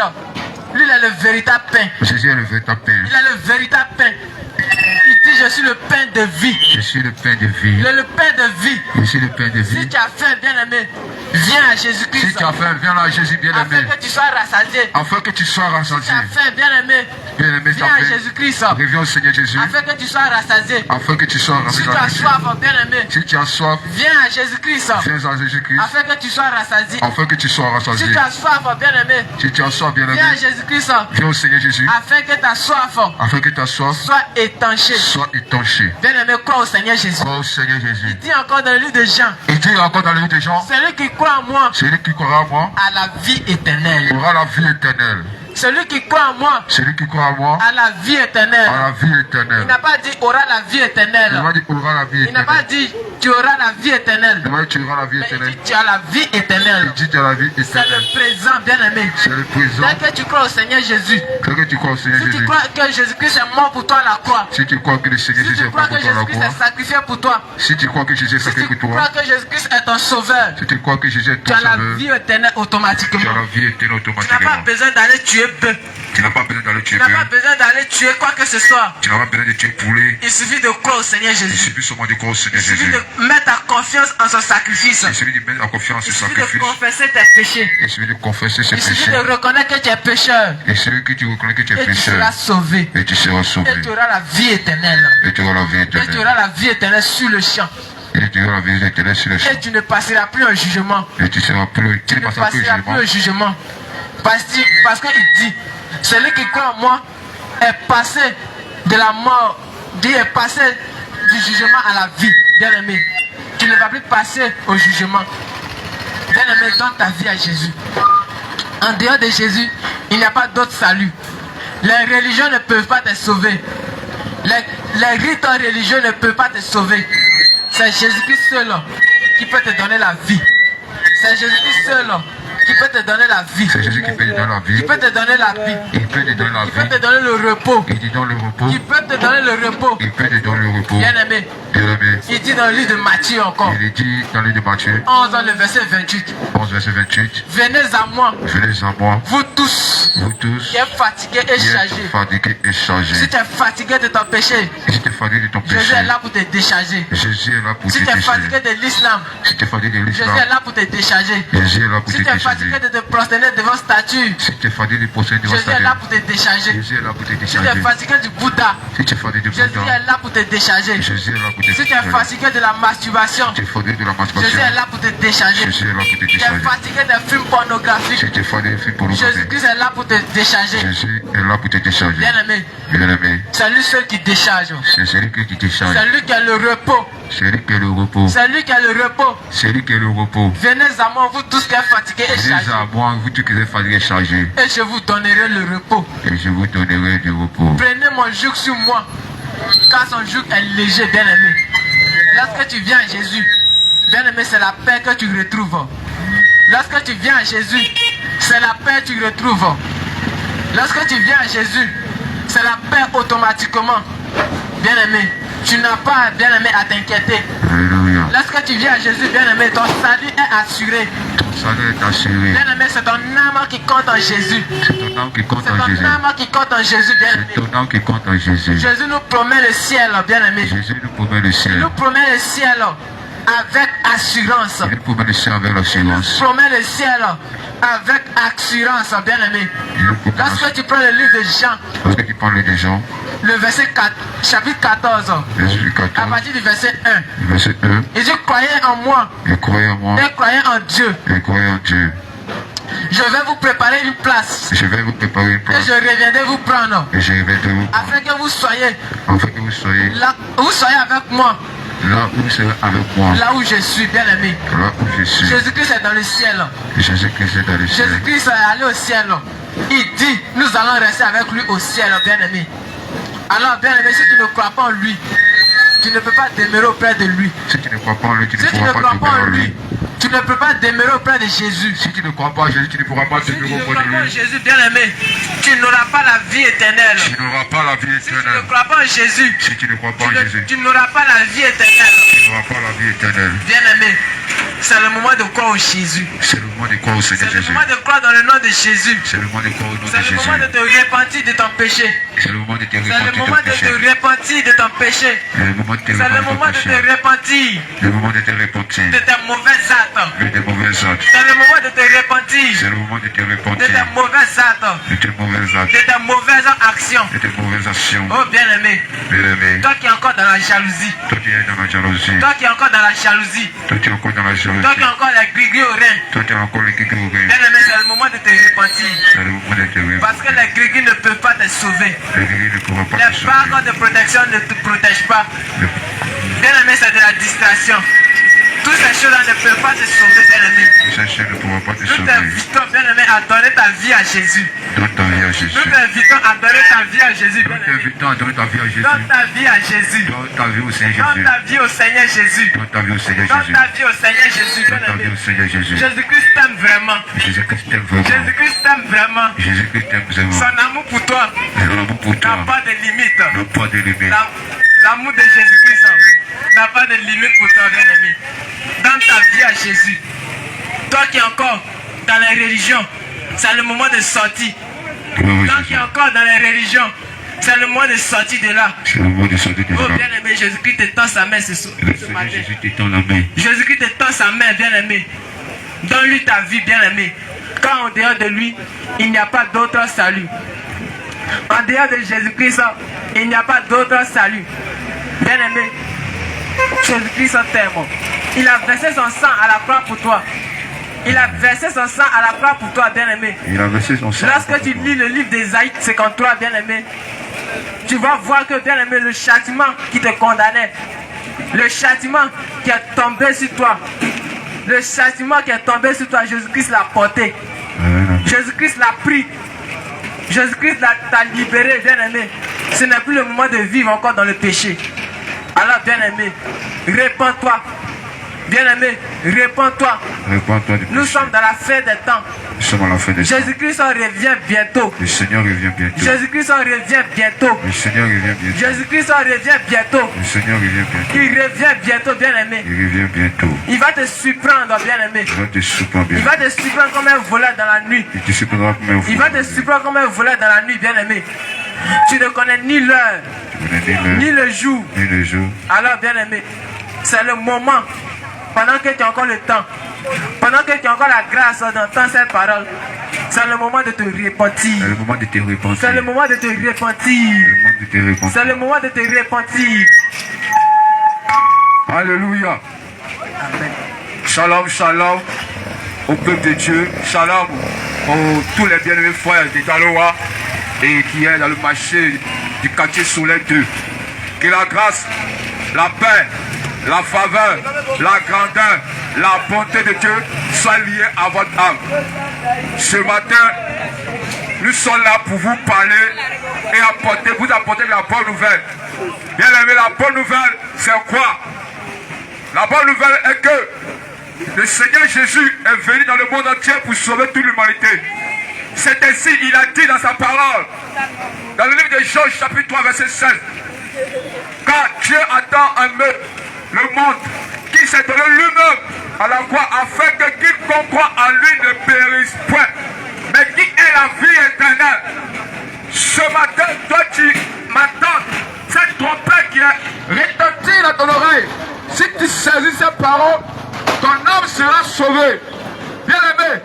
lui, il est le véritable pain. Jésus est le véritable pain. Il est le véritable pain. Il dit, je je suis le pain de vie. Je suis le pain de vie. Le pain de vie. Je suis le pain de vie. Si tu as faim, bien-aimé, viens à Jésus-Christ. Si tu as faim, viens là à Jésus, bien-aimé. Afin que tu sois rassasié. Afin que tu sois rassasié. Si tu as faim, bien-aimé, Bien-aimé, viens à Jésus-Christ. reviens au Seigneur Jésus. Afin que tu sois rassasié. Afin que tu sois Si rassasié. tu as soif, bien-aimé, Si tu as soif, viens à Jésus-Christ. viens à Jésus-Christ. Afin que tu sois rassasié. Afin que tu sois Si rassasié. tu as soif, bien-aimé, Si tu as soif, bien-aimé, viens à Jésus-Christ. viens au Seigneur Jésus. Afin que ta soif Afin que ta soif soit étanchée. soit étanchée. Bien-aimé, crois au Seigneur Jésus. Crois au Seigneur Jésus. Il dit encore dans le livre de Jean, Il dit encore dans le livre des gens, celui qui croit en moi celui qui croira en moi a la vie éternelle. aura la vie éternelle. Celui qui croit en moi Celui qui croit en moi a la vie éternelle. a la vie Il éternelle. n'a pas dit aura la vie Il éternelle. m'a dit aura la vie Il n'a pas éternelle. dit tu auras la vie éternelle. Il m'a dit tu auras la vie Mais il éternelle. dit tu as la vie éternelle. Il dit tu as la vie C'est éternelle. le présent, bien-aimé. C'est le présent. Dès que tu crois au Seigneur Jésus, Dès que tu crois au Seigneur si tu Jésus, crois que Jésus-Christ est mort pour toi à la croix, si tu crois que le Seigneur si Jésus tu est crois mort que pour toi à la Jésus-Christ croix, est sacrifié pour toi, si tu crois que Jésus est si sacrifié tu pour crois toi, que Jésus-Christ est ton sauveur, si tu crois que Jésus est tu ton as la sauveur, vie éternelle tu as automatiquement. la vie éternelle Tu n'as pas automatiquement. besoin d'aller tuer bœuf. Tu n'as pas besoin d'aller Tu tuer n'as pas bœuf. besoin d'aller tuer quoi que ce soit. Tu n'as pas besoin de tuer poulet. Il suffit de croire au Seigneur Il Jésus. suffit seulement de croire au Seigneur Il suffit Jésus. de mettre ta confiance en son sacrifice. Il suffit de mettre la confiance Il en suffit sacrifice. de confesser tes péchés. Il suffit de confesser ses Il suffit péchés. de reconnaître que tu es pécheur. Et celui que tu reconnais que tu es Et tu seras pécheur, sauvé. et tu seras sauvé. Et tu auras la vie éternelle. Et tu auras la vie Et tu éternelle. auras la vie éternelle sur le champ. Et tu auras la vie éternelle sur le champ. Et tu ne passeras plus en jugement. Et tu seras plus, tu Tu ne ne passeras plus au passeras plus jugement. au jugement. Parce qu'il dit, celui qui croit en moi est passé de la mort, Dieu est passé du jugement à la vie. Bien-aimé, tu ne vas plus passer au jugement. Bien-aimé, donne ta vie à Jésus. En dehors de Jésus, il n'y a pas d'autre salut. Les religions ne peuvent pas te sauver. Les rites religieux ne peuvent pas te sauver. C'est Jésus-Christ seul qui peut te donner la vie. C'est Jésus-Christ seul qui peut te donner la vie. C'est Jésus qui peut te donner la vie. Qui peut te donner la vie. Il peut te donner la Qui peut vie. te donner le repos. Il te donne le repos. Qui peut te donner le repos. Il peut te donner le repos. Bien-aimé, Bien-aimé. il dit dans le livre de Matthieu encore, Il est dit dans le livre de Matthieu, 11 dans le verset 28. 11, verset 28. Venez à moi, Venez à moi, vous tous, vous tous, qui êtes fatigués et qui êtes chargés. fatigués et chargés. Si tu es fatigué de ton péché, Et si tu es fatigué de ton Jésus péché, est là pour te décharger. Jésus est là pour te Si tu es décharger. fatigué de l'islam, Si tu es fatigué de Jésus l'islam, est là pour te décharger. Jésus est là pour Si te tu es décharger. fatigué de te prosterner devant statue, Si tu es fatigué de procéder devant Jésus sa est là vie, pour te décharger. Jésus est là pour te Si tu es décharger. fatigué du Bouddha, Si tu es fatigué de Jésus Bouddha, est là pour te décharger. Jésus est là pour te Si tu es décharger. fatigué de la masturbation, Si tu es fatigué de la Jésus masturbation, est là pour te décharger. Jésus est là pour te Si tu es décharger. fatigué des films pornographiques, Si tu es fatigué de films pornographiques, Jésus-Christ est là pour te décharger. Jésus est là pour te décharger. Bien-aimé, Bien-aimé, c'est lui seul qui décharge. c'est celui qui te décharge. C'est lui qui a le repos. C'est lui qui est le repos. C'est lui qui a le repos. C'est lui qui est le repos. Venez à moi, vous tous qui êtes fatigués et Venez chargés, à moi, vous tous qui êtes fatigués et chargés, et je vous donnerai le repos. et je vous donnerai du repos. Prenez mon joug sur moi, car son joug est léger, bien-aimé. Lorsque tu viens à Jésus, bien-aimé, c'est la paix que tu retrouves. Lorsque tu viens à Jésus, c'est la paix que tu retrouves. Lorsque tu viens à Jésus, c'est la paix automatiquement. Bien-aimé, tu n'as pas, bien-aimé, à t'inquiéter. Alléluia. Lorsque tu viens à Jésus, bien-aimé, ton salut est assuré. Ton salut est assuré. Bien-aimé, c'est ton âme qui compte en Jésus. C'est ton âme qui compte C'est en ton Jésus. âme qui compte en Jésus, C'est bien-aimé. ton âme qui compte en Jésus. Jésus nous promet le ciel, bien-aimé. Jésus nous promet le Il ciel. nous promet le ciel avec assurance. Il nous promet le ciel avec l'assurance. Promet le ciel avec assurance, bien-aimé. Il nous promet Lorsque tu prends le livre de Jean, Lorsque tu parles des gens, le verset 4, chapitre 14, Jésus à 14, partir du verset 1, verset 1, il dit croyez en moi et croyez en moi, et croyez en Dieu. et croyez en Dieu. Je vais vous préparer une place Je vais vous préparer une et place, je reviendrai vous prendre et je vais de vous, afin que vous soyez afin que vous soyez là, vous soyez avec moi, là où vous serez avec moi, là où je suis, bien-aimé. là où je suis. Jésus-Christ est dans le ciel. Jésus-Christ est dans le ciel. Jésus-Christ est allé au ciel. Il dit, nous allons rester avec lui au ciel, bien-aimé. Alors, bien-aimé, si tu ne crois pas en lui, tu ne peux pas demeurer auprès de lui. Si tu ne crois pas en lui, tu ne Si tu ne pourras crois pas pas en demeurer en lui, lui. tu ne peux pas demeurer auprès de Jésus. Si tu ne crois pas en Jésus, tu ne pourras pas Si tu demeurer ne auprès crois de pas en lui. Jésus, bien-aimé, tu n'auras pas la vie éternelle. Tu n'auras pas la vie Si tu ne éternelle. crois pas en Jésus, Si tu ne crois pas en Jésus, tu n'auras pas la vie éternelle. tu n'auras pas la vie éternelle. Bien-aimé, C'est le moment de croire au Jésus. C'est le moment de croire au Seigneur Jésus. C'est le moment de croire dans le nom de Jésus. C'est le moment de croire au nom de C'est le Jésus. moment de te repentir de ton péché. C'est le moment de te C'est le repentir de moment ton de péché. te repentir de ton péché. C'est le moment de te C'est le repentir de moment ton de péché. te repentir Le moment de te repentir de tes mauvaises actes. de tes mauvais actes. C'est le moment de te repentir C'est le moment de te de repentir tes mauvaises actes. de tes mauvais actes, De tes mauvaises actions. de tes mauvaises actions. Oh bien-aimé, Bien-aimé, toi qui es encore dans la jalousie, toi qui es dans la jalousie, toi qui es encore dans la jalousie, toi qui es encore dans la jalousie, toi qui es encore les grigris au rein, toi qui es encore les kikis au rein. bien-aimé, c'est le moment de te repentir. C'est le moment de te repentir. Parce que les grigris ne peuvent pas te sauver. Les kikis ne pourront pas te Les sauver. barres de protection ne te protègent pas. Bien-aimé, c'est de la distraction. Toutes ces choses-là ne peuvent pas te sauver, bien-aimé. Ces chaînes ne pourront pas te Nous sauver. t'invitons, bien-aimé, à donner ta vie à Jésus. Donne ta vie à Jésus. Nous t'invitons à donner ta vie à Jésus, Nous bien-aimé. t'invitons à donner ta vie à Jésus. Donne ta vie à Jésus. Donne ta vie au Seigneur Donne Jésus. ta vie au Seigneur Jésus. Donne ta vie au Seigneur Donne Jésus. ta vie au Seigneur Jésus, Donne ta vie bien-aimé. au Seigneur Jésus. Jésus-Christ t'aime vraiment. Jésus-Christ t'aime vraiment. Jésus-Christ t'aime vraiment. Jésus-Christ t'aime vraiment. Son amour pour toi Son amour pour n'a toi pas de limite. n'a pas de limite. L'amour de Jésus-Christ n'a pas de limite pour toi, bien-aimé. Donne ta vie à Jésus. Toi qui es encore dans les religions, c'est le moment de sortir. Toi qui es encore dans les religions, c'est le moment de sortir de là. C'est le moment de sortir de Oh là. bien-aimé, Jésus-Christ te tend sa main ce Le ce Seigneur matin. Jésus t'étend la main. Jésus-Christ te tend sa main, bien-aimé. Donne-lui ta vie, bien-aimé. Car en dehors de lui, il n'y a pas d'autre salut. En dehors de Jésus-Christ, il n'y a pas d'autre salut. Bien-aimé, Jésus-Christ t'aime. Il a versé son sang à la croix pour toi. Il a versé son sang à la croix pour toi, bien-aimé. Il a versé son sang. Lorsque tu lis le livre d'Ésaïe 53, bien-aimé, tu vas voir que, bien-aimé, le châtiment qui te condamnait, le châtiment qui est tombé sur toi, le châtiment qui est tombé sur toi, Jésus-Christ l'a porté. Jésus-Christ l'a pris. Jésus-Christ t'a libéré, bien-aimé. Ce n'est plus le moment de vivre encore dans le péché. Alors, bien-aimé, répands-toi. Bien-aimé, répands-toi. Répands-toi du péché. Nous sommes dans la fin des temps. Nous sommes à la fin des temps. Jésus-Christ revient bientôt. Le Seigneur revient bientôt. Jésus-Christ revient bientôt. Le Seigneur revient bientôt. Jésus-Christ revient bientôt. Le Seigneur revient bientôt. Il revient bientôt, bien-aimé. Il revient bientôt. Il va te surprendre, bien-aimé. Il va te surprendre bien. Il va te surprendre comme un voleur dans la nuit. Il te surprendra comme un fou. Il va te surprendre comme un voleur dans la nuit, bien-aimé. Tu ne connais ni l'heure, Tu connais ni l'heure, ni le jour. ni le jour. Alors, bien-aimé, c'est le moment, pendant que tu as encore le temps, pendant que tu as encore la grâce d'entendre cette parole, c'est le moment de te repentir. C'est le moment de te repentir. C'est le moment de te repentir. C'est le moment de te repentir. C'est le moment de te repentir. Alléluia. Amen. Shalom, shalom au peuple de Dieu. Shalom aux tous les bien-aimés frères de Taloa et qui est dans le marché du quartier Soleil 2. Que la grâce, la paix, la faveur, la grandeur, la bonté de Dieu soient liées à votre âme. Ce matin, nous sommes là pour vous parler et vous apporter la bonne nouvelle. Bien aimé, la bonne nouvelle, c'est quoi? La bonne nouvelle est que le Seigneur Jésus est venu dans le monde entier pour sauver toute l'humanité. C'est ainsi, il a dit dans sa parole, dans le livre de Jean, chapitre 3, verset 16, car Dieu attend en eux le monde qui s'est donné lui-même à la croix afin que quiconque croit en lui ne périsse point, mais qui est la vie éternelle. Ce matin, toi tu m'entends, cette trompette qui est retentie dans ton oreille. Si tu saisis ces paroles, ton âme sera sauvée. Bien aimé,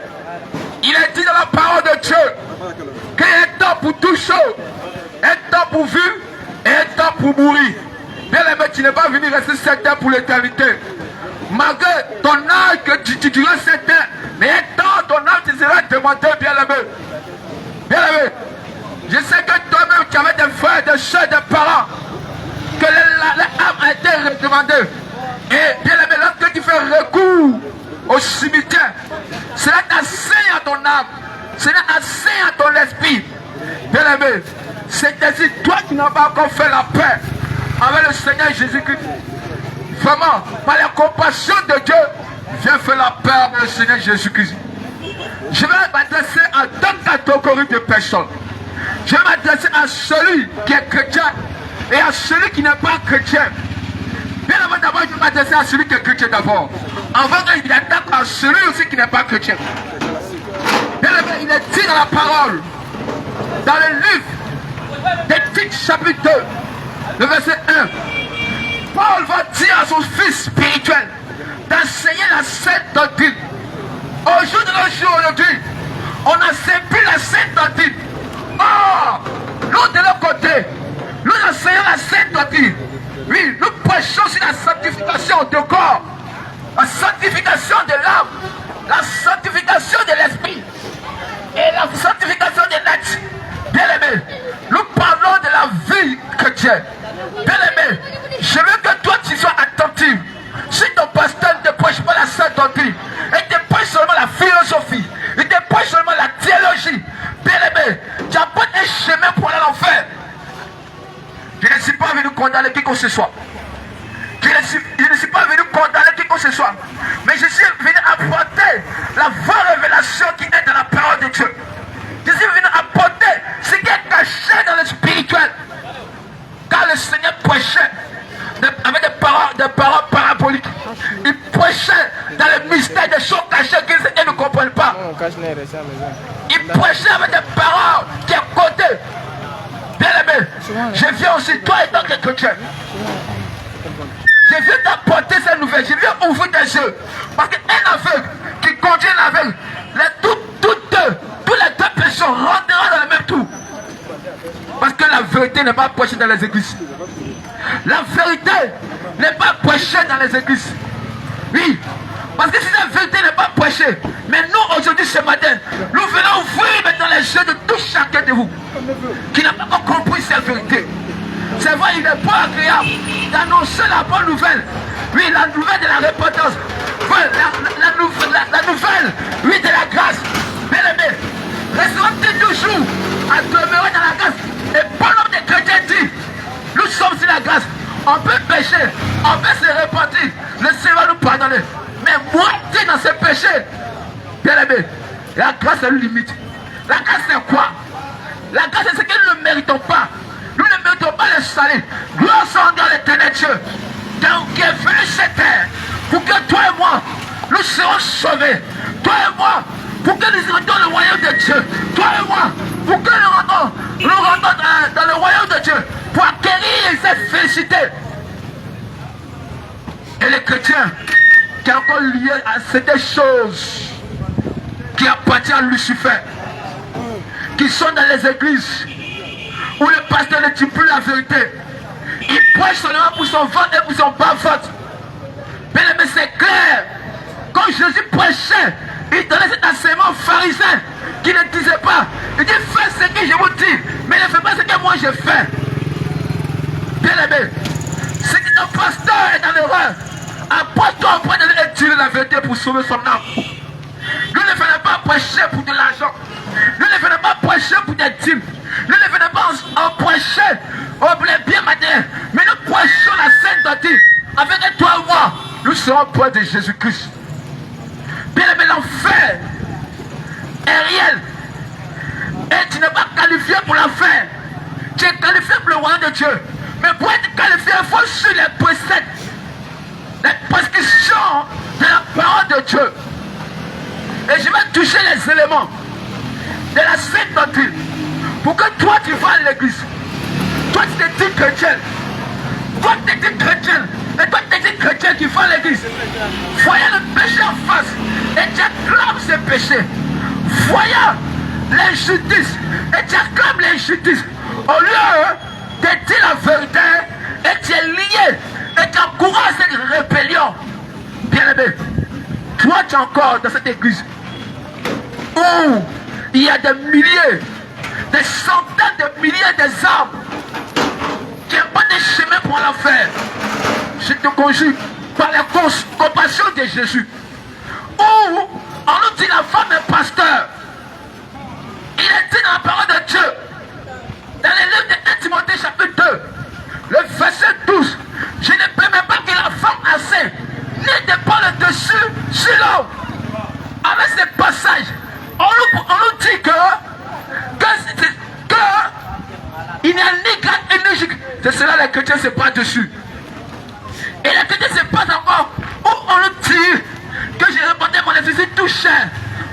il est dit dans la parole de Dieu qu'il y a un temps pour tout chose, un temps pour vivre et un temps pour mourir. Bien aimé, tu n'es pas venu rester 7 ans pour l'éternité. Malgré ton âge que tu diras 7 ans, mais un temps ton âme te sera demandé, bien aimé. Bien aimé, je sais que toi-même tu avais des frères, des soeurs, des parents, que l'âme a été redemandée. Et bien aimé, lorsque tu fais recours au cimetière, cela t'assaigne à ton âme, cela assaigne à ton esprit. Bien aimé, c'est ainsi, toi qui n'as pas encore fait la paix avec le Seigneur Jésus-Christ. Vraiment, par la compassion de Dieu, viens faire la paix avec le Seigneur Jésus-Christ. Je vais m'adresser à deux catégories de personnes. Je vais m'adresser à celui qui est chrétien et à celui qui n'est pas chrétien. Bien avant d'abord, je vais m'adresser à celui qui est chrétien d'abord. avant qu'il attaque à celui aussi qui n'est pas chrétien. Il est dit dans la parole, dans le livre des Tites chapitre 2, le verset 1, Paul va dire à son fils spirituel d'enseigner la sainte doctrine. Au jour de nos jours aujourd'hui, on n'enseigne plus la sainte doctrine. Or, nous de l'autre côté, nous enseignons la sainte doctrine. Oui, nous prêchons sur la sanctification du corps, la sanctification de l'âme, la sanctification de l'esprit et la sanctification des nets. Bien aimé, nous parlons de la vie chrétienne. Bien aimé, je veux que toi tu sois attentif. Si ton pasteur ne te prêche pas la sainte doctrine, il te prêche seulement la philosophie, il te prêche seulement la théologie, bien aimé, tu n'as pas un chemin pour aller à l'enfer. Je ne suis pas venu condamner qui que ce soit. Je ne suis pas venu condamner qui que ce soit. Mais je suis venu apporter la vraie révélation qui est dans la parole de Dieu. Je suis venu apporter ce qui est caché dans le spirituel. Car le Seigneur prêchait avec des paroles paraboliques. Il prêchait dans le mystère des choses cachées que les Seigneurs ne comprennent pas. Il prêchait avec des paroles qui est codées. Bien aimé, je viens aussi, toi étant que chrétien, je viens t'apporter cette nouvelle, je viens ouvrir tes yeux. Parce qu'un aveugle qui conduit un aveugle, tous les deux pécheurs rentreront dans le même trou. Parce que la vérité n'est pas prêchée dans les églises. La vérité n'est pas prêchée dans les églises. Oui, parce que si la vérité n'est pas prêchée, mais nous aujourd'hui ce matin, nous venons ouvrir maintenant les yeux de tout chacun de vous qui n'a pas encore compris cette vérité. C'est vrai, il n'est pas agréable d'annoncer la bonne nouvelle. Oui, la nouvelle de la repentance. Oui, la nouvelle, oui, de la grâce. Bien aimé, restons toujours à demeurer dans la grâce. Et pendant que les chrétiens disent, nous sommes sur la grâce. On peut pécher, on peut se repentir. Le Seigneur va nous pardonner. Mais moitié dans ce péché, bien aimé, la grâce a une limite. La grâce c'est quoi? La grâce c'est ce que nous ne méritons pas. Nous ne méritons pas le salut. Gloire soit dans l'éternel Dieu. Donc qui est venu cette terre pour que toi et moi, nous serons sauvés. Toi et moi, pour que nous rentrons dans le royaume de Dieu. Toi et moi, pour que nous rentrons dans le royaume de Dieu. Pour acquérir cette félicité. Et les chrétiens qui est encore lié à ces choses qui appartiennent à Lucifer, qui sont dans les églises où le pasteur ne dit plus la vérité. Il prêche seulement pour son ventre et pour son bas-ventre. Mais c'est clair. Quand Jésus prêchait, il donnait cet enseignement pharisien qui ne disait pas. Il dit faites ce que je vous dis, mais ne faites pas ce que moi je fais. Bien aimé, si ton pasteur est dans l'erreur, apporte-toi au point de lui dire la vérité pour sauver son âme. Nous ne venons pas prêcher pour de l'argent. Nous ne venons pas prêcher pour des dîmes. Nous ne venons pas en prêcher au blé bien matériel. Mais nous prêchons la sainte doctrine. Avec toi et moi, nous serons près de Jésus-Christ. Bien aimé, l'enfer est réel. Et tu n'es pas qualifié pour l'enfer. Tu es qualifié pour le royaume de Dieu. Mais pour être qualifié, il faut suivre les préceptes, les prescriptions de la parole de Dieu. Et je vais toucher les éléments de la sainte doctrine. Pour que toi tu vas à l'église. Toi tu te dis chrétien. Toi tu te dis chrétien. Et toi tu te dis chrétien qui va à l'église. Voyez le péché en face. Et tu acclames ce péché. Voyez l'injustice. Et tu acclames l'injustice. Au lieu de dire la vérité. Et tu es lié. Et tu encourages cette rébellion. Bien aimé. Toi tu es encore dans cette église où il y a des milliers, des centaines de milliers d'âmes qui n'ont pas de chemin pour l'enfer. Je te conjure par la compassion de Jésus. Où on nous dit la femme est pasteur. Il est dit dans la parole de Dieu, dans le livre de 1 Timothée chapitre 2, le verset 12, je ne permets pas que la femme assez ne dépend le dessus sur l'homme. Avec ce passage, on nous dit que il n'y a ni grade ni gigue. C'est cela les chrétiens se battent dessus. Et les chrétiens se battent encore où on nous dit touchent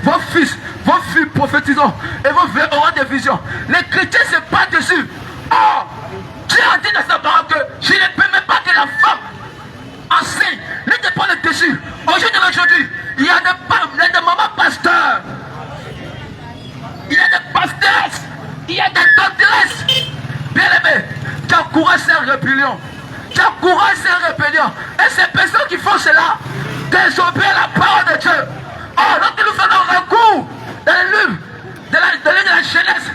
vos fils, vos filles prophétisant et vos vœux auront des visions. Les chrétiens se battent dessus. Oh, Dieu a dit dans sa parole que je ne permets pas que la femme enseigne, ne te prend le dessus. Aujourd'hui, il y a des mamans pasteurs. Il y a des pasteurs. Il y a des doctresses. Bien aimé, tu encourages ces rébellions. Tu encourages ces rébellions. Et ces personnes qui font cela, désobéissent à la parole de Dieu. Oh, lorsque nous faisons recours dans le livre de la Genèse,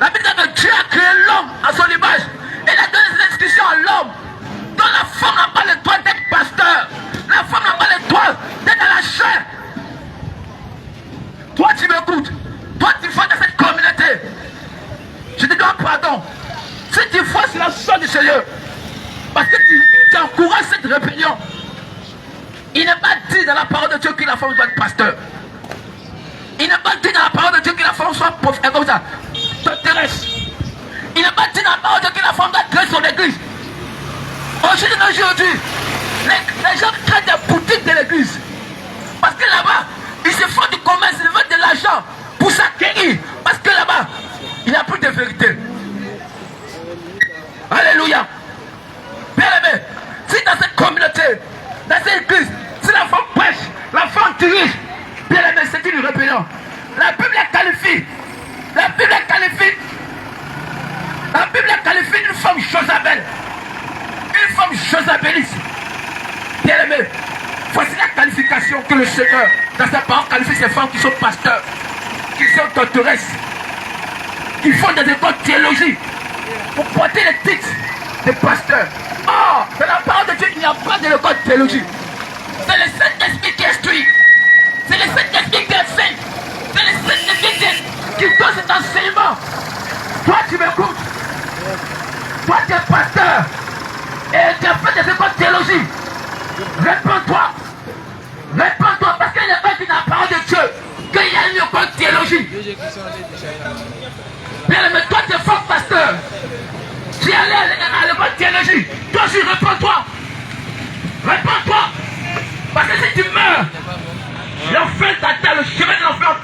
la Bible dit que Dieu a créé l'homme à son image. Il a donné des instructions à l'homme. Donc la femme n'a pas le droit d'être pasteur. La femme n'a pas le droit d'être dans la chair. Toi tu m'écoutes. Toi tu fais dans cette communauté. Je te donne pardon. Si tu vois sur la sorte du Seigneur, parce que tu encourages cette rébellion. Il n'est pas dit dans la parole de Dieu que la femme soit pasteur. Il n'est pas dit dans la parole de Dieu que la femme soit prophète comme ça. Doctoresse. Il n'est pas dit dans la parole de Dieu que la femme doit créer son église. Aujourd'hui, les gens créent des boutiques de l'église. Parce que là-bas, ils se font du commerce, ils veulent de l'argent pour s'acquérir. Parce que là-bas, il n'y a plus de vérité. Alléluia. Bien aimé, si dans cette communauté, dans cette église, si la femme prêche, la femme dirige, bien aimé, c'est une rébellion. La Bible la qualifie. La Bible la qualifie. La Bible la qualifie d'une femme Josabel. Une femme josabéliste. Bien aimé, voici la qualification que le Seigneur, dans sa parole, qualifie ces femmes qui sont pasteurs, qui sont doctoresses, qui font des écoles de théologie pour porter les titres de pasteurs. Oh, dans la parole de Dieu, il n'y a pas de l'école de théologie. C'est le Saint-Esprit qui instruit. C'est le Saint-Esprit qui enseigne. C'est le Saint-Esprit qui donne cet enseignement. Toi, tu m'écoutes. Toi, tu es pasteur. Et tu as fait des écoles de théologie. Réponds-toi. Réponds-toi. Parce qu'il n'y a pas dit dans la parole de Dieu qu'il y a une école de théologie. Bien, mais toi, tu es fort pasteur. Tu es allé à l'école de théologie. Toi aussi, réponds-toi. Réponds-toi. Parce que si tu meurs, l'enfer t'attend, le chemin de l'enfer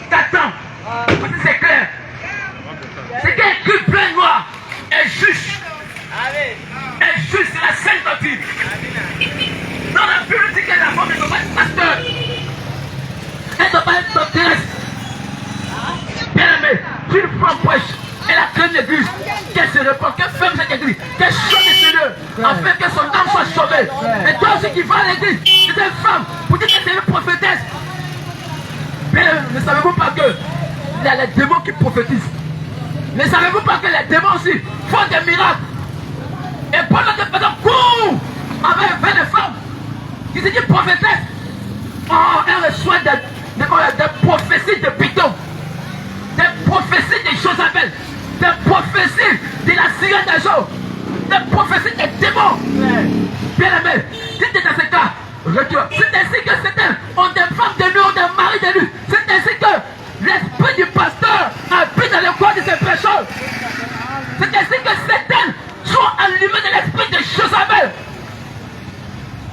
t'attend. Parce que c'est clair. C'est qu'il y a écrit plein noir est juste. Est juste, c'est la sainte doctrine. Dans la Bible, dit que la femme ne doit pas être pasteur. Elle ne doit pas être doctresse. Bien aimé, si une femme prêche, elle a créé une église, qu'elle se répand, qu'elle ferme cette église, qu'elle chante le Seigneur, afin que son âme soit sauvée. Et toi aussi qui vas à l'église, tu es une femme, pour dire que c'est une prophétesse. Mais ne savez-vous pas que il y a les démons qui prophétisent? Ne savez-vous pas que les démons aussi font des miracles? Et pendant que personnes courent avec 20 femmes qui se disent prophétesse, oh, elles reçoivent des prophéties de Python, des prophéties de Josabel, des prophéties de la sirène des jours, des prophéties des démons. Bien aimé, si tu es dans ce cas, retour. C'est ainsi que certains ont des femmes de nous, ont des maris de nous. C'est ainsi que l'esprit du pasteur habite dans le corps de ces pécheurs. C'est ainsi que certaines sont allumées de l'esprit de Josabel.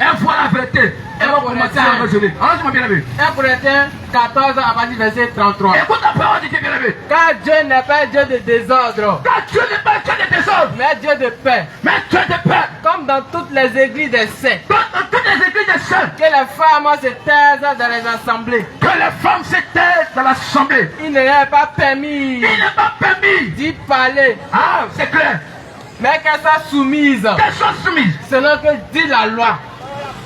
Elle voit la vérité. Elle va commencer à raisonner. Alors, je m'en bien aimé. 1 Corinthiens 14 à partir du verset 33. Écoute la parole de Dieu, bien aimé. Car Dieu n'est pas Dieu de désordre, Car Dieu n'est pas Dieu de désordre, mais Dieu de paix. mais Dieu de paix. Comme dans toutes les églises des saints, Dans toutes les églises des saints, que les femmes se taisent dans les assemblées. que les femmes se taisent dans l'assemblée. Il ne leur est pas permis Il n'est pas permis. d'y parler, Ah, c'est clair. mais qu'elles soient soumises Qu'elles soient soumises. selon que dit la loi.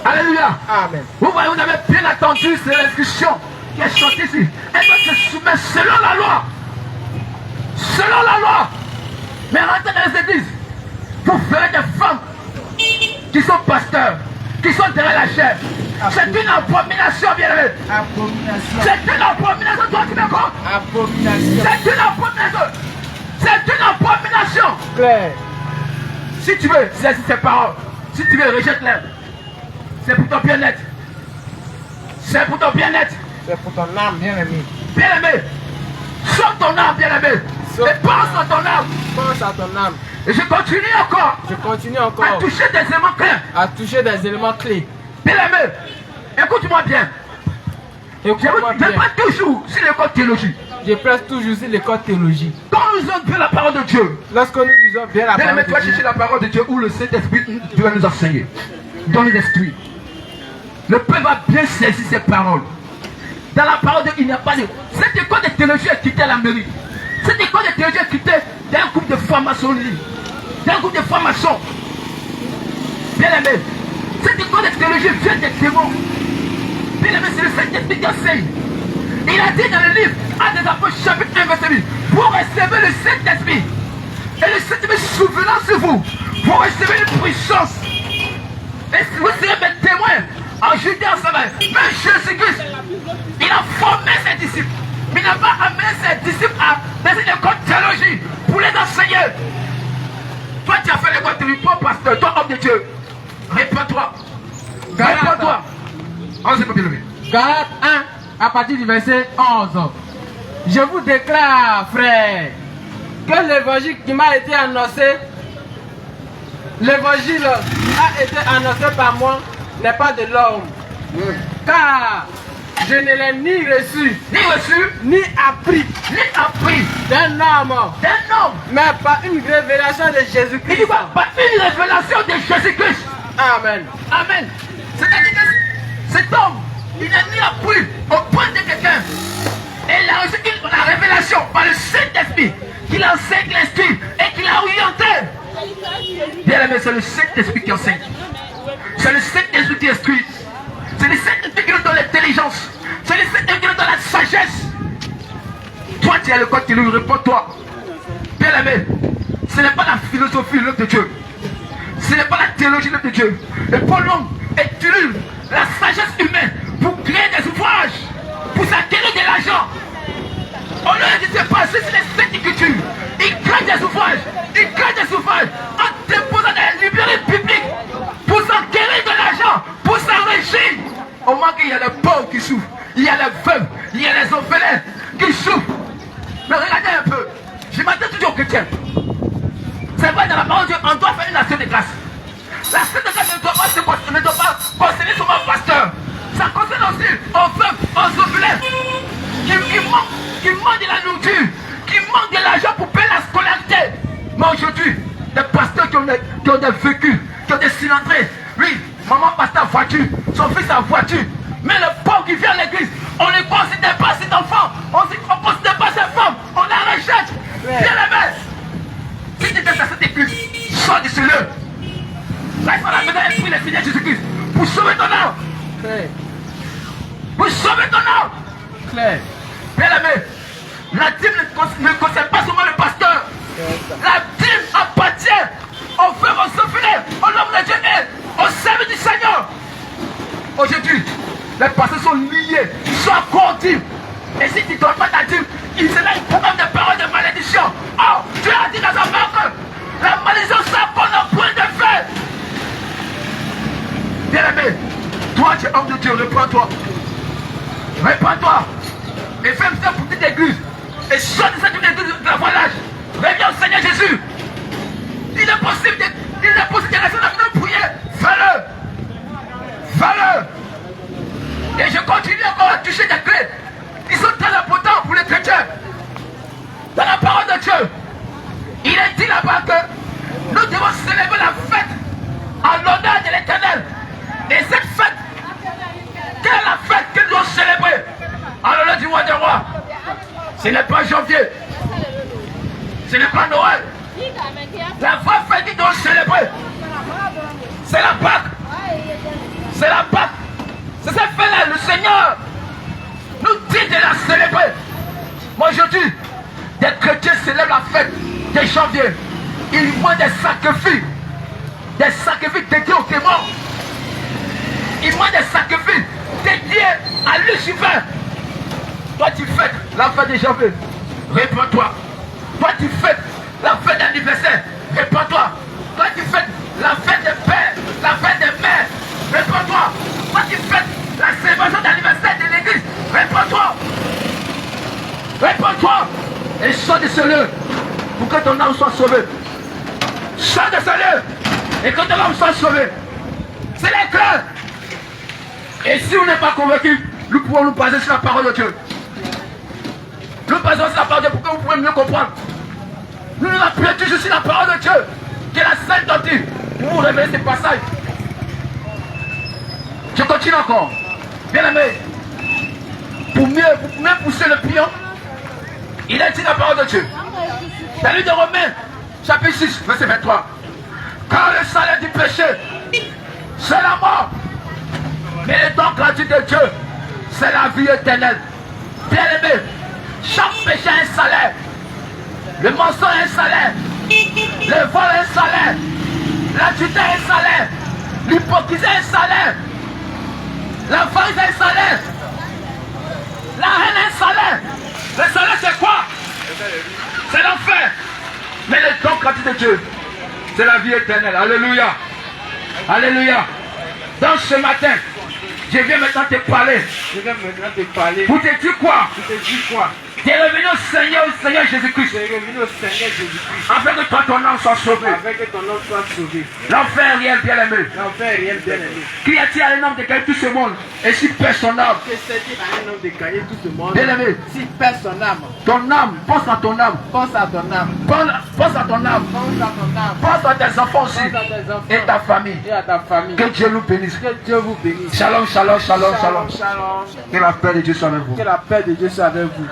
Alléluia. Amen. Vous voyez, vous avez bien attendu, c'est l'instruction qui est sortie ici. Elle doit se soumettre selon la loi. Selon la loi. Mais rentrez dans les églises. Vous verrez des femmes qui sont pasteurs, qui sont derrière la chair. C'est une abomination, bien aimé. Abomination. C'est une abomination, toi tu m'écoutes. Abomination. C'est une abomination. C'est une abomination. Claire. Si tu veux, c'est ces paroles. Si tu veux, rejette-les. C'est pour ton bien-être. C'est pour ton bien-être. C'est pour ton âme, bien aimé. Bien aimé. Sauve ton âme, bien aimé. Et pense à ton âme. Pense à ton âme. Et je continue encore Je continue à encore toucher des éléments clairs. à toucher des éléments clés. Bien aimé, écoute-moi bien. Je prête toujours sur l'école théologie. Je prête toujours sur l'école théologie. Quand nous avons bien la parole de Dieu. Lorsque nous disons bien la parole de Dieu. Chercher la parole de Dieu où le Saint-Esprit doit nous enseigner. Dans l'esprit. Le peuple va bien saisir ces paroles. Dans la parole de Dieu, il n'y a pas de... Cette école de théologie est quittée à la mairie. Cette école de théologie est quittée d'un groupe de francs-maçonnerie. D'un groupe de francs-maçons. Bien aimé. Cette école de théologie vient des démons. Bien aimé, c'est le Saint-Esprit qui enseigne. Il a dit dans le livre, à des apôtres, chapitre 1, verset 8, vous recevez le Saint-Esprit. Et le Saint-Esprit souvenant sur vous. Vous recevez une puissance. Et vous serez mes témoins en Judée, en Samarie. Mais Jésus-Christ, il a formé ses disciples. Mais il n'a pas amené ses disciples dans une école de théologie pour les enseigner. Toi, tu as fait l'école de théologie, toi, pasteur, toi, homme de Dieu. Réponds-toi. Réponds-toi. Galates 1, à partir du verset 11. Je vous déclare, frère, que l'évangile qui m'a été annoncé, l'évangile qui a été annoncé par moi n'est pas de l'homme. Car je ne l'ai ni reçu, ni appris d'un homme, mais par une révélation de Jésus-Christ. Par une révélation de Jésus-Christ. Amen. Amen. C'est-à-dire que cet homme, il n'a ni appris au point de quelqu'un. Et il a reçu la révélation par le Saint-Esprit qu'il enseigne l'Esprit et qu'il a orienté. Bien aimé, c'est le Saint-Esprit qui enseigne. C'est le Saint-Esprit qui instruit. C'est le Saint-Esprit qui nous donne l'intelligence. C'est le Saint-Esprit qui nous donne la sagesse. Toi, tu as le code qui lui répond, toi. Bien aimé, ce n'est pas la philosophie de l'œuvre de Dieu. Ce n'est pas la théologie de Dieu. Et Paul utilise la sagesse humaine pour créer des ouvrages, pour s'acquérir de l'argent. Au lieu de se passer sur les Saintes Écritures, il crée des ouvrages. Il crée des ouvrages en déposant dans les librairies publiques pour s'acquérir de l'argent, pour s'enrichir. Au moins qu'il y a les pauvres qui souffrent, il y a les veuves, il y a les orphelins qui souffrent. Mais regardez un peu, je m'attends toujours aux chrétiens. C'est vrai, dans la parole de Dieu, on doit faire une action de grâce. L'action de grâce ne doit pas concerner seulement le pasteur. Ça concerne aussi aux veuves, aux orphelins qui manquent de la nourriture, qui manquent de l'argent pour payer la scolarité. Mais aujourd'hui, des pasteurs qui ont des véhicules, qui ont des cylindrés. Oui, maman pasteur a voiture, son fils a voiture. Mais le pauvre qui vient à l'église, on ne considère pas cet enfant, on ne considère pas cette femme, on la rejette. Bien aimé. Si tu étais dans cette église, sors de ce lieu. Reste à la maison et prie le Seigneur Jésus-Christ pour sauver ton âme. Pour sauver ton âme. Bien aimé, la dîme ne concerne pas seulement le pasteur. La dîme appartient aux frères, aux orphelins, aux hommes de Dieu et au service du Seigneur. Aujourd'hui, les pasteurs sont liés, ils sont accordés. Et si tu ne donnes pas ta dîme, il sera une programme de paroles de malédiction. Oh, Dieu a dit dans sa parole que la malédiction s'abonne au point de fer. Bien aimé, toi tu es homme de Dieu, réponds-toi. Réponds-toi. Et fais une petite église. Et sors de cette église de la voilage. Reviens au Seigneur Jésus. Il est possible de rester dans la prière. Fais-le. Fais-le. Et je continue encore à toucher des clés qui sont très importantes pour les chrétiens. Dans la parole de Dieu, il est dit là-bas que nous devons célébrer la fête en l'honneur de l'Éternel. Et cette fête, quelle est la fête que nous devons célébrer en l'honneur du roi des rois? Ce n'est pas janvier, ce n'est pas Noël. La vraie fête que nous devons célébrer, c'est la Pâque. C'est la Pâque. C'est cette fête-là, le Seigneur nous dit de la célébrer. Moi aujourd'hui, des chrétiens célèbrent la fête de janvier. Ils voient des sacrifices dédiés aux démons. Ils voient des sacrifices dédiés à Lucifer. Toi tu fêtes la fête de janvier, réponds-toi. Toi tu fêtes la fête d'anniversaire, réponds-toi. Toi tu fêtes la fête des pères, la fête des mères, réponds-toi. Toi tu fêtes la célébration d'anniversaire de l'église, réponds-toi. Réponds-toi. Et sors de ce lieu pour que ton âme soit sauvée. Sors de ce lieu et que ton âme soit sauvée. C'est l'éclat. Et si on n'est pas convaincu, Nous pouvons nous baser sur la parole de Dieu. Nous basons sur la parole de Dieu pour que vous pouvez mieux comprendre. Nous nous appuyons toujours sur la parole de Dieu, qui est la sainte doctrine, pour vous révéler ces passages. Je continue encore. Bien aimé, pour mieux pousser le pion, il a dit la parole de Dieu. Dans le livre de Romains, chapitre 6, verset 23. Car le salaire du péché, c'est la mort. Mais le don gratuit de Dieu, c'est la vie éternelle. Bien aimé, chaque péché a un salaire. Le mensonge a un salaire. Le vol a un salaire. L'adultère a un salaire. L'hypocrisie a un salaire. L'avarice a un salaire. La haine a un salaire. Le salaire c'est quoi? C'est l'enfer. Mais le don gratuit de Dieu, c'est la vie éternelle. Alléluia. Alléluia. Donc ce matin, je viens maintenant te parler. Pour te dire quoi? Tu es revenu au Seigneur Jésus-Christ. Afin que toi, ton âme soit sauvée. L'enfer réel, bien aimé. Qui a-t-il à un homme de gagner tout ce monde? Et si perd son âme? Bien aimé. Si perd son âme. Ton âme, pense à ton âme. Pense à ton âme. Pense à ton âme. Pense à tes enfants aussi. Et ta famille. Que Dieu nous bénisse. Shalom, shalom, shalom, shalom. Que la paix de Dieu soit avec vous. Que la paix de Dieu soit avec vous.